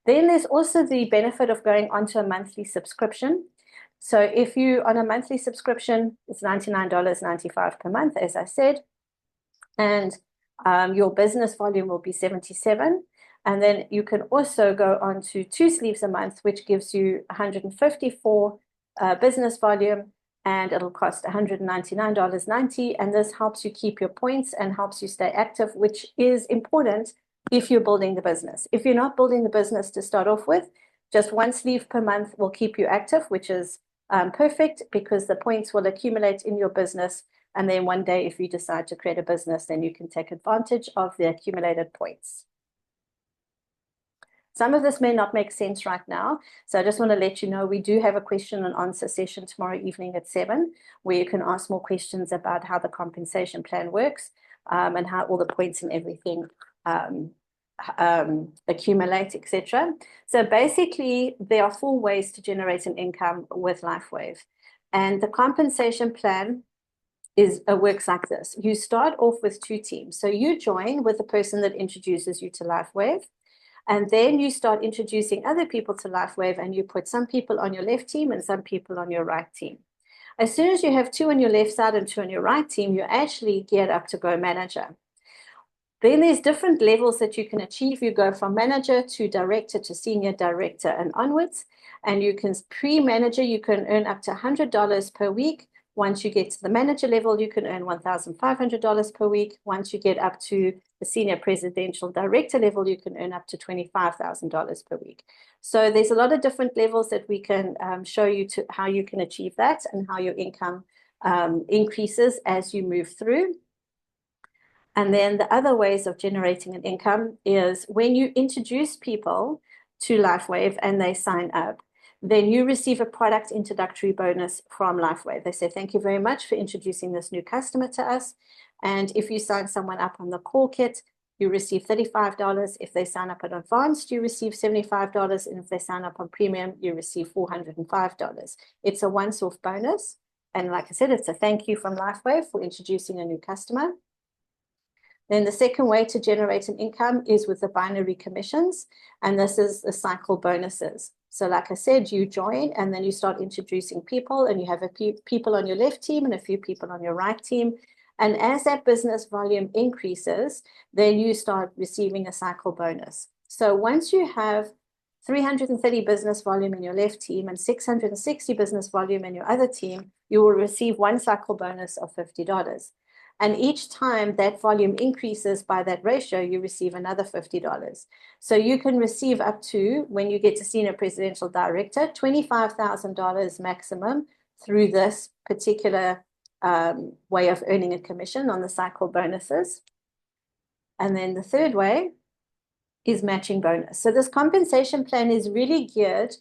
Then there's also the benefit of going onto a monthly subscription. So if you on a monthly subscription, it's $99.95 per month, as I said, and your business volume will be 77. And then you can also go on to 2 sleeves a month, which gives you 154 business volume, and it'll cost $199.90. And this helps you keep your points and helps you stay active, which is important if you're building the business. If you're not building the business to start off with, just 1 sleeve per month will keep you active, which is perfect, because the points will accumulate in your business. And then one day, if you decide to create a business, then you can take advantage of the accumulated points. Some of this may not make sense right now. So I just want to let you know, we do have a question and answer session tomorrow evening at 7, where you can ask more questions about how the compensation plan works and how all the points and everything accumulate, etc. So basically, there are 4 ways to generate an income with Lifewave. And the compensation plan works like this. You start off with 2 teams. So you join with the person that introduces you to Lifewave. And then you start introducing other people to Lifewave, and you put some people on your left team and some people on your right team. As soon as you have 2 on your left side and 2 on your right team, you're actually geared up to go manager. Then there's different levels that you can achieve. You go from manager to director to senior director and onwards. And you can pre-manager, you can earn up to $100 per week. Once you get to the manager level, you can earn $1,500 per week. Once you get up to the senior presidential director level, you can earn up to $25,000 per week. So there's a lot of different levels that we can show you to how you can achieve that and how your income increases as you move through. And then the other ways of generating an income is when you introduce people to Lifewave and they sign up, then you receive a product introductory bonus from Lifewave. They say, thank you very much for introducing this new customer to us. And if you sign someone up on the core kit, you receive $35. If they sign up at advanced, you receive $75. And if they sign up on premium, you receive $405. It's a once-off bonus. And like I said, it's a thank you from Lifewave for introducing a new customer. Then the second way to generate an income is with the binary commissions, and this is the cycle bonuses. So like I said, you join and then you start introducing people, and you have a few people on your left team and a few people on your right team. And as that business volume increases, then you start receiving a cycle bonus. So once you have 330 business volume in your left team and 660 business volume in your other team, you will receive 1 cycle bonus of $50. And each time that volume increases by that ratio, you receive another $50. So you can receive up to, when you get to senior presidential director, $25,000 maximum through this particular way of earning a commission on the cycle bonuses. And then the third way is matching bonus. So this compensation plan is really geared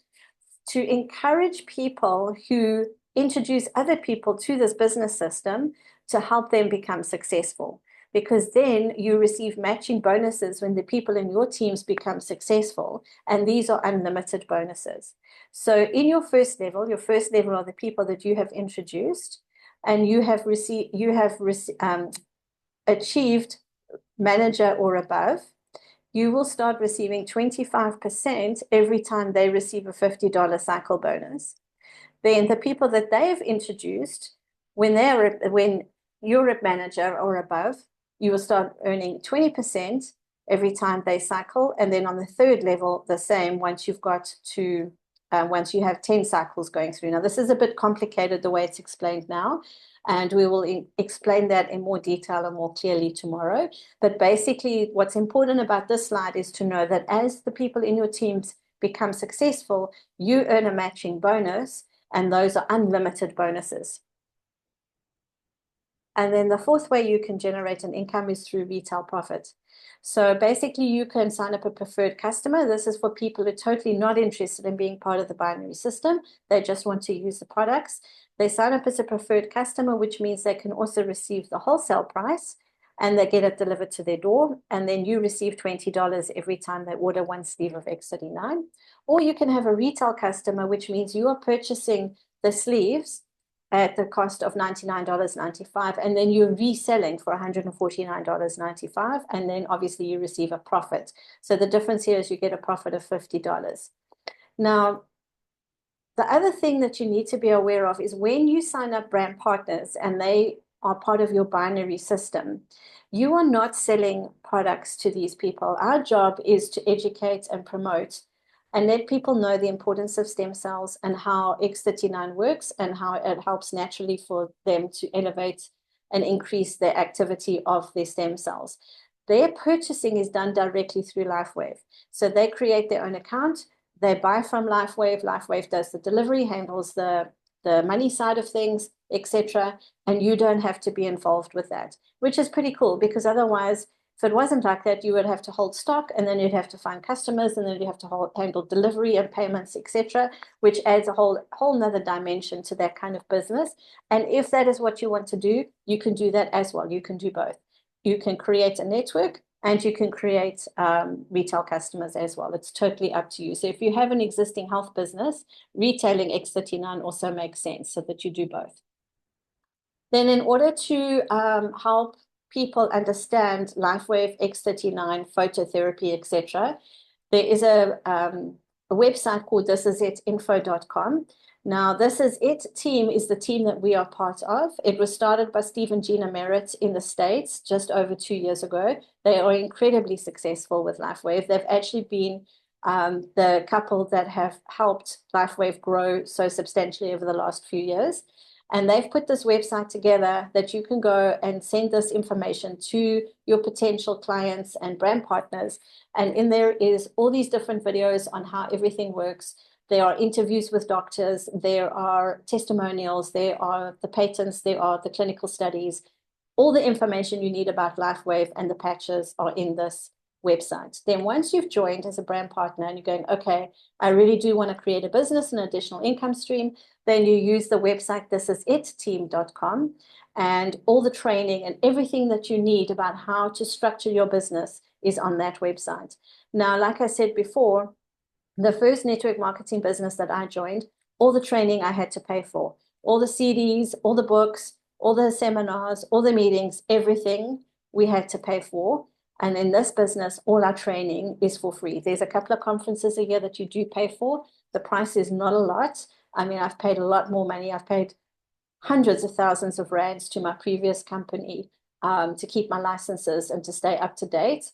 to encourage people who introduce other people to this business system to help them become successful, because then you receive matching bonuses when the people in your teams become successful, and these are unlimited bonuses. So in your first level are the people that you have introduced, and you have achieved manager or above. You will start receiving 25% every time they receive a $50 cycle bonus. Then the people that they have introduced, when you're a manager or above, you will start earning 20% every time they cycle. And then on the third level, the same once you've got to once you have 10 cycles going through. Now, this is a bit complicated the way it's explained now, and we will explain that in more detail and more clearly tomorrow. But basically, what's important about this slide is to know that as the people in your teams become successful, you earn a matching bonus, and those are unlimited bonuses. And then the fourth way you can generate an income is through retail profit. So basically, you can sign up a preferred customer. This is for people who are totally not interested in being part of the binary system. They just want to use the products. They sign up as a preferred customer, which means they can also receive the wholesale price, and they get it delivered to their door. And then you receive $20 every time they order one sleeve of X39. Or you can have a retail customer, which means you are purchasing the sleeves at the cost of $99.95, and then you're reselling for $149.95, and then obviously you receive a profit. So the difference here is you get a profit of $50. Now, the other thing that you need to be aware of is when you sign up brand partners and they are part of your binary system, you are not selling products to these people. Our job is to educate and promote and let people know the importance of stem cells and how X39 works and how it helps naturally for them to elevate and increase the activity of their stem cells. Their purchasing is done directly through Lifewave. So they create their own account, they buy from Lifewave, Lifewave does the delivery, handles the money side of things, etc. And you don't have to be involved with that, which is pretty cool, because otherwise, if it wasn't like that, you would have to hold stock, and then you'd have to find customers, and then you have to handle delivery and payments, etc., which adds a whole nother dimension to that kind of business. And if that is what you want to do, you can do that as well. You can do both. You can create a network, and you can create retail customers as well. It's totally up to you. So if you have an existing health business, retailing X39 also makes sense, so that you do both. Then in order to help people understand Lifewave, X39, phototherapy, etc., there is a website called thisisit.info.com. Now, This Is It team is the team that we are part of. It was started by Steve and Gina Merritt in the States just over 2 years ago. They are incredibly successful with Lifewave. They've actually been the couple that have helped Lifewave grow so substantially over the last few years. And they've put this website together that you can go and send this information to your potential clients and brand partners. And in there is all these different videos on how everything works. There are interviews with doctors, there are testimonials, there are the patents, there are the clinical studies. All the information you need about Lifewave and the patches are in this website. Then once you've joined as a brand partner and you're going, okay, I really do want to create a business and additional income stream, then you use the website thisisitteam.com, and all the training and everything that you need about how to structure your business is on that website. Now, like I said before, the first network marketing business that I joined, all the training I had to pay for, all the CDs, all the books, all the seminars, all the meetings, everything we had to pay for. And in this business, all our training is for free. There's a couple of conferences a year that you do pay for. The price is not a lot. I mean, I've paid a lot more money. I've paid hundreds of thousands of rands to my previous company to keep my licenses and to stay up to date.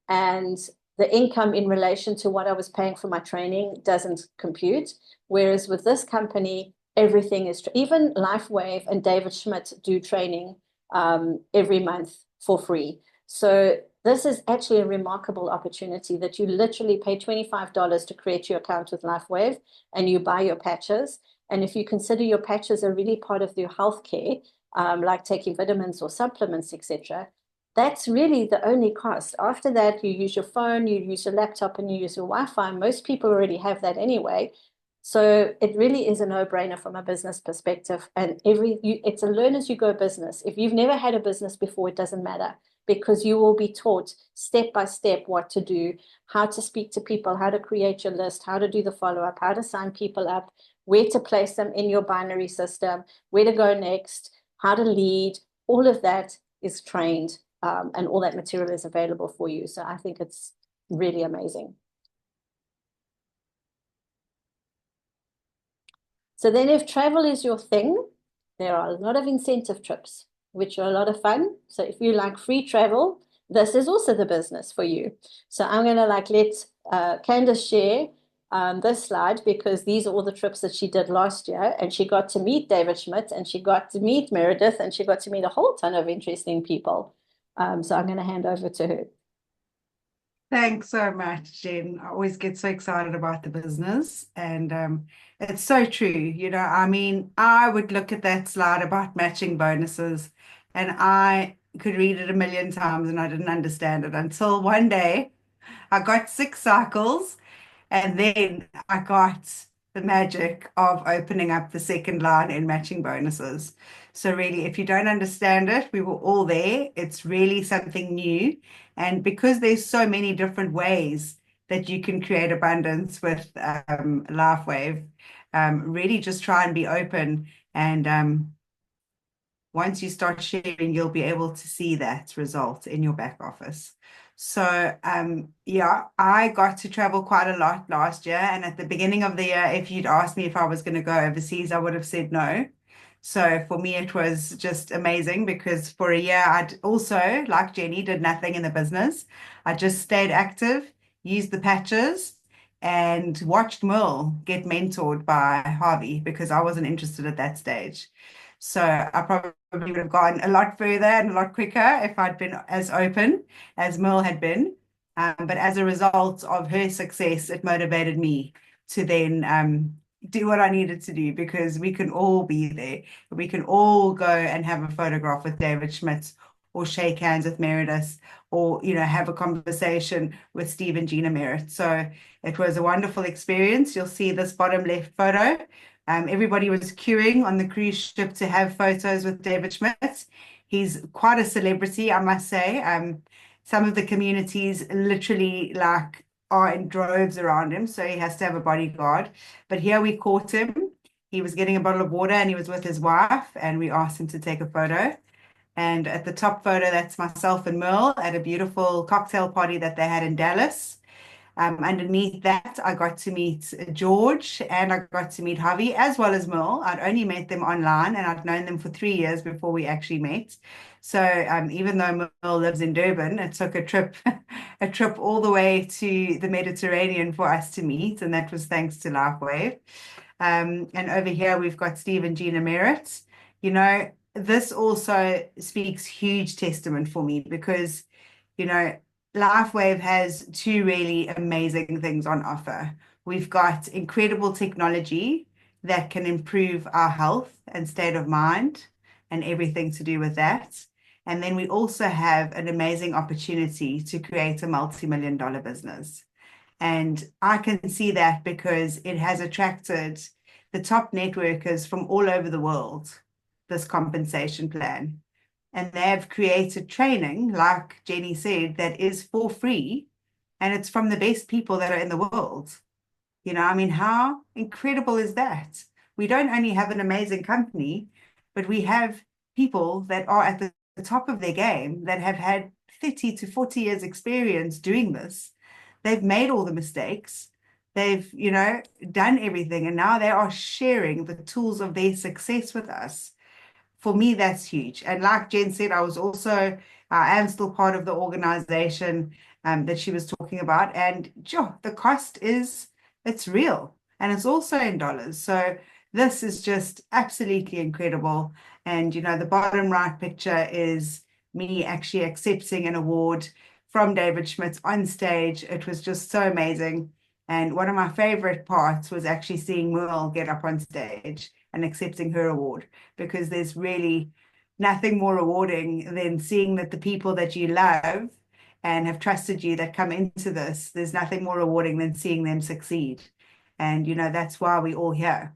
And the income in relation to what I was paying for my training doesn't compute. Whereas with this company, everything is, even Lifewave and David Schmidt do training every month for free. So this is actually a remarkable opportunity that you literally pay $25 to create your account with Lifewave, and you buy your patches. And if you consider your patches are really part of your healthcare, like taking vitamins or supplements, etc., that's really the only cost. After that, you use your phone, you use your laptop, and you use your Wi-Fi. Most people already have that anyway. So it really is a no-brainer from a business perspective. And it's a learn-as-you-go business. If you've never had a business before, it doesn't matter, because you will be taught step by step what to do, how to speak to people, how to create your list, how to do the follow-up, how to sign people up, where to place them in your binary system, where to go next, how to lead. All of that is trained, and all that material is available for you. So I think it's really amazing. So then if travel is your thing, there are a lot of incentive trips, which are a lot of fun. So if you like free travel, this is also the business for you. So I'm going to let Candice share this slide because these are all the trips that she did last year, and she got to meet David Schmidt, and she got to meet Meredith, and she got to meet a whole ton of interesting people. So I'm going to hand over to her. Thanks so much, Jen. I always get so excited about the business, and it's so true. You know, I mean, I would look at that slide about matching bonuses, and I could read it a million times, and I didn't understand it until one day I got 6 cycles, and then I got the magic of opening up the second line in matching bonuses. So really, if you don't understand it, we were all there. It's really something new. And because there's so many different ways that you can create abundance with Lifewave, really just try and be open. And once you start sharing, you'll be able to see that result in your back office. So yeah, I got to travel quite a lot last year. And at the beginning of the year, if you'd asked me if I was going to go overseas, I would have said no. So for me, it was just amazing because for a year, I'd also, like Jenny, did nothing in the business. I just stayed active, used the patches, and watched Merle get mentored by Harvey because I wasn't interested at that stage. So I probably would have gone a lot further and a lot quicker if I'd been as open as Merle had been. But as a result of her success, it motivated me to then do what I needed to do because we can all be there. We can all go and have a photograph with David Schmidt or shake hands with Meredith or, you know, have a conversation with Steve and Gina Merritt. So it was a wonderful experience. You'll see this bottom left photo. Everybody was queuing on the cruise ship to have photos with David Schmidt. He's quite a celebrity, I must say. Some of the communities literally like are in droves around him, so he has to have a bodyguard. But here we caught him. He was getting a bottle of water and he was with his wife, and we asked him to take a photo. And at the top photo, that's myself and Merle at a beautiful cocktail party that they had in Dallas. Underneath that, I got to meet George and I got to meet Javi as well as Merle. I'd only met them online and I'd known them for 3 years before we actually met. So even though Merle lives in Durban, it took a trip, a trip all the way to the Mediterranean for us to meet, and that was thanks to Lifewave. And over here we've got Steve and Gina Merritt. You know, this also speaks huge testament for me because, you know, Lifewave has two really amazing things on offer. We've got incredible technology that can improve our health and state of mind and everything to do with that. And then we also have an amazing opportunity to create a multi-million-dollar business. And I can see that because it has attracted the top networkers from all over the world, this compensation plan. And they have created training, like Jenny said, that is for free. And it's from the best people that are in the world. You know, I mean, how incredible is that? We don't only have an amazing company, but we have people that are at the top of their game that have had 30 to 40 years experience doing this. They've made all the mistakes. They've, you know, done everything. And now they are sharing the tools of their success with us. For me, that's huge. And like Jen said, I am still part of the organization that she was talking about. And the cost it's real. And it's also in dollars. So this is just absolutely incredible. And, you know, the bottom right picture is me actually accepting an award from David Schmidt on stage. It was just so amazing. And one of my favorite parts was actually seeing Merle get up on stage and accepting her award, because there's really nothing more rewarding than seeing that the people that you love and have trusted you that come into this, there's nothing more rewarding than seeing them succeed. And, you know, that's why we're all here.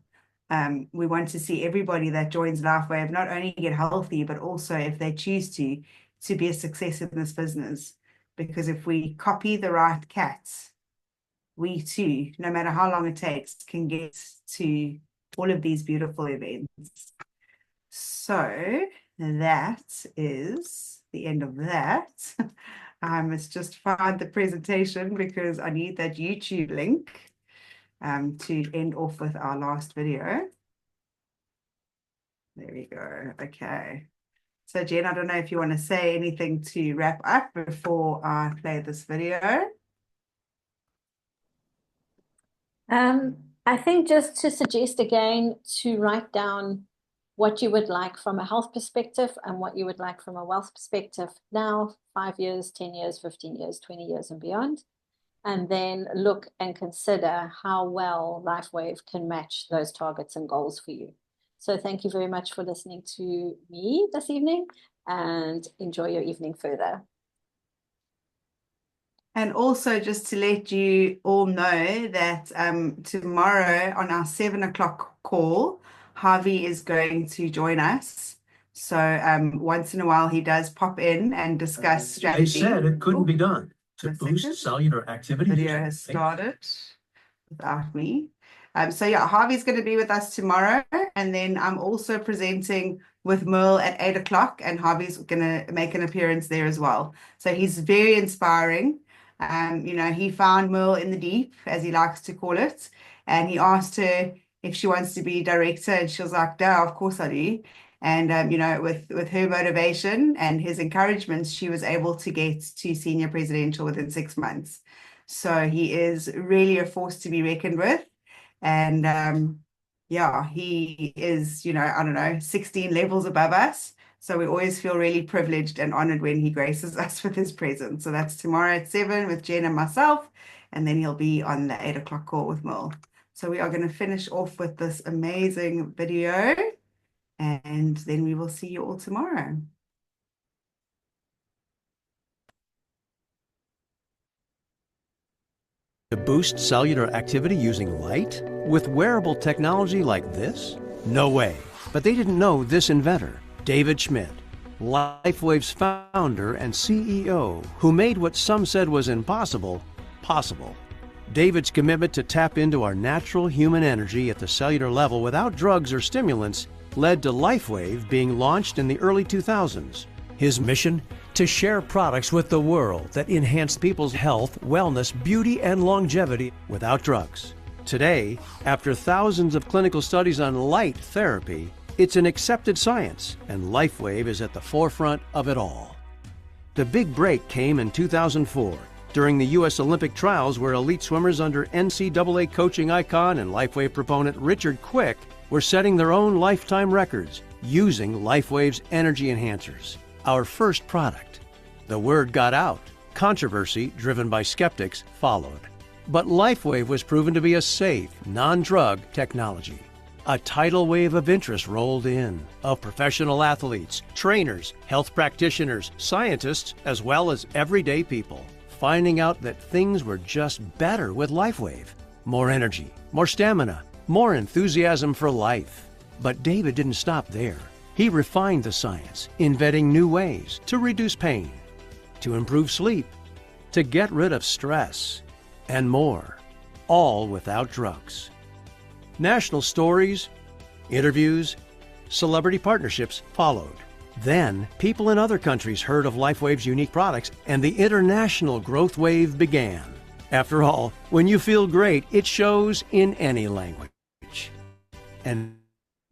We want to see everybody that joins Lifewave not only get healthy, but also, if they choose to be a success in this business. Because if we copy the right cats, we too, no matter how long it takes, can get to all of these beautiful events. So that is the end of that. I must just find the presentation because I need that YouTube link to end off with our last video. There we go. Okay. So Jen, I don't know if you want to say anything to wrap up before I play this video. I think just to suggest again to write down what you would like from a health perspective and what you would like from a wealth perspective now, 5 years, 10 years, 15 years, 20 years and beyond. And then look and consider how well Lifewave can match those targets and goals for you. So thank you very much for listening to me this evening, and enjoy your evening further. And also just to let you all know that tomorrow on our 7 o'clock call, Harvey is going to join us. So once in a while he does pop in and discuss strategy. They said it couldn't be done to boost cellular activity. Video has started without me. So yeah, Harvey's going to be with us tomorrow, and then I'm also presenting with Merle at 8 o'clock, and Harvey's going to make an appearance there as well. So he's very inspiring. He found Merle in the deep, as he likes to call it, and he asked her if she wants to be director, and she was like, "No, of course I do." And with her motivation and his encouragement, she was able to get to senior presidential within 6 months. So he is really a force to be reckoned with. And he is, 16 levels above us. So we always feel really privileged and honored when he graces us with his presence. So that's tomorrow at 7 with Jen and myself. And then he'll be on the 8 o'clock call with Merle. So we are going to finish off with this amazing video. And then we will see you all tomorrow. To boost cellular activity using light? With wearable technology like this? No way. But they didn't know this inventor, David Schmidt, Lifewave's founder and CEO, who made what some said was impossible, possible. David's commitment to tap into our natural human energy at the cellular level without drugs or stimulants led to Lifewave being launched in the early 2000s. His mission? To share products with the world that enhance people's health, wellness, beauty, and longevity without drugs. Today, after thousands of clinical studies on light therapy, it's an accepted science, and Lifewave is at the forefront of it all. The big break came in 2004 during the U.S. Olympic trials, where elite swimmers under NCAA coaching icon and Lifewave proponent Richard Quick were setting their own lifetime records using Lifewave's energy enhancers, our first product. The word got out. Controversy, driven by skeptics, followed. But Lifewave was proven to be a safe, non-drug technology. A tidal wave of interest rolled in, of professional athletes, trainers, health practitioners, scientists, as well as everyday people, finding out that things were just better with Lifewave. More energy, more stamina, more enthusiasm for life. But David didn't stop there. He refined the science, inventing new ways to reduce pain, to improve sleep, to get rid of stress, and more, all without drugs. National stories, interviews, celebrity partnerships followed. Then, people in other countries heard of Lifewave's unique products, and the international growth wave began. After all, when you feel great, it shows in any language. And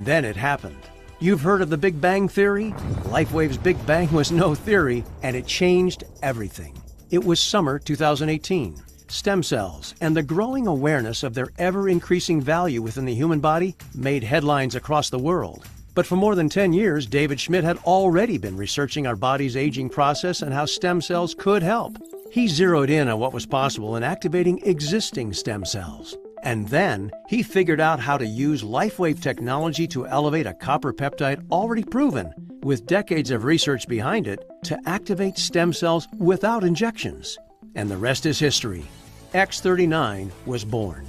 then it happened. You've heard of the Big Bang Theory? Lifewave's Big Bang was no theory, and it changed everything. It was summer 2018. Stem cells and the growing awareness of their ever-increasing value within the human body made headlines across the world. But for more than 10 years, David Schmidt had already been researching our body's aging process and how stem cells could help. He zeroed in on what was possible in activating existing stem cells. And then he figured out how to use Lifewave technology to elevate a copper peptide already proven, with decades of research behind it, to activate stem cells without injections. And the rest is history. X39 was born.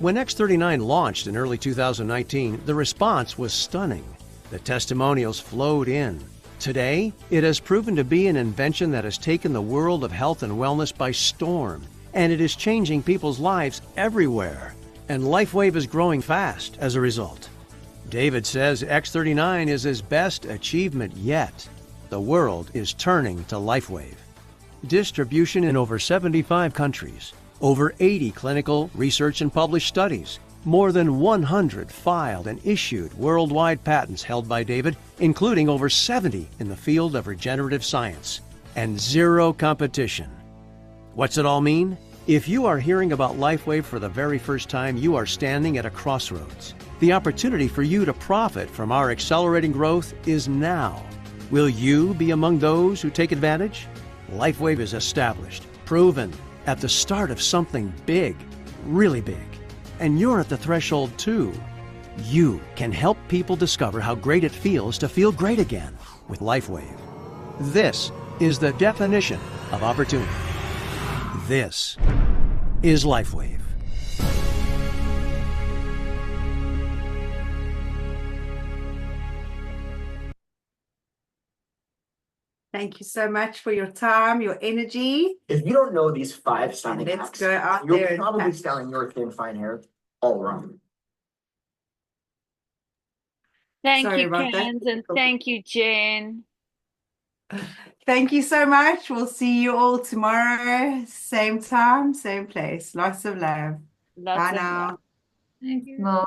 When X39 launched in early 2019, the response was stunning. The testimonials flowed in. Today, it has proven to be an invention that has taken the world of health and wellness by storm. And it is changing people's lives everywhere. And Lifewave is growing fast as a result. David says X39 is his best achievement yet. The world is turning to Lifewave. Distribution in over 75 countries, over 80 clinical, research, and published studies, more than 100 filed and issued worldwide patents held by David, including over 70 in the field of regenerative science, and zero competition. What's it all mean? If you are hearing about Lifewave for the very first time, you are standing at a crossroads. The opportunity for you to profit from our accelerating growth is now. Will you be among those who take advantage? Lifewave is established, proven, at the start of something big, really big. And you're at the threshold too. You can help people discover how great it feels to feel great again with Lifewave. This is the definition of opportunity. This is Lifewave. Thank you so much for your time, your energy. If you don't know these 5 styling Let's hacks, go out you're there and probably pack. styling your thin, fine hair all wrong. Thank Sorry you, about that. Cans, and thank you, Jen. Thank you so much. We'll see you all tomorrow. Same time, same place. Lots of love. Lots Bye of now. love. Thank you.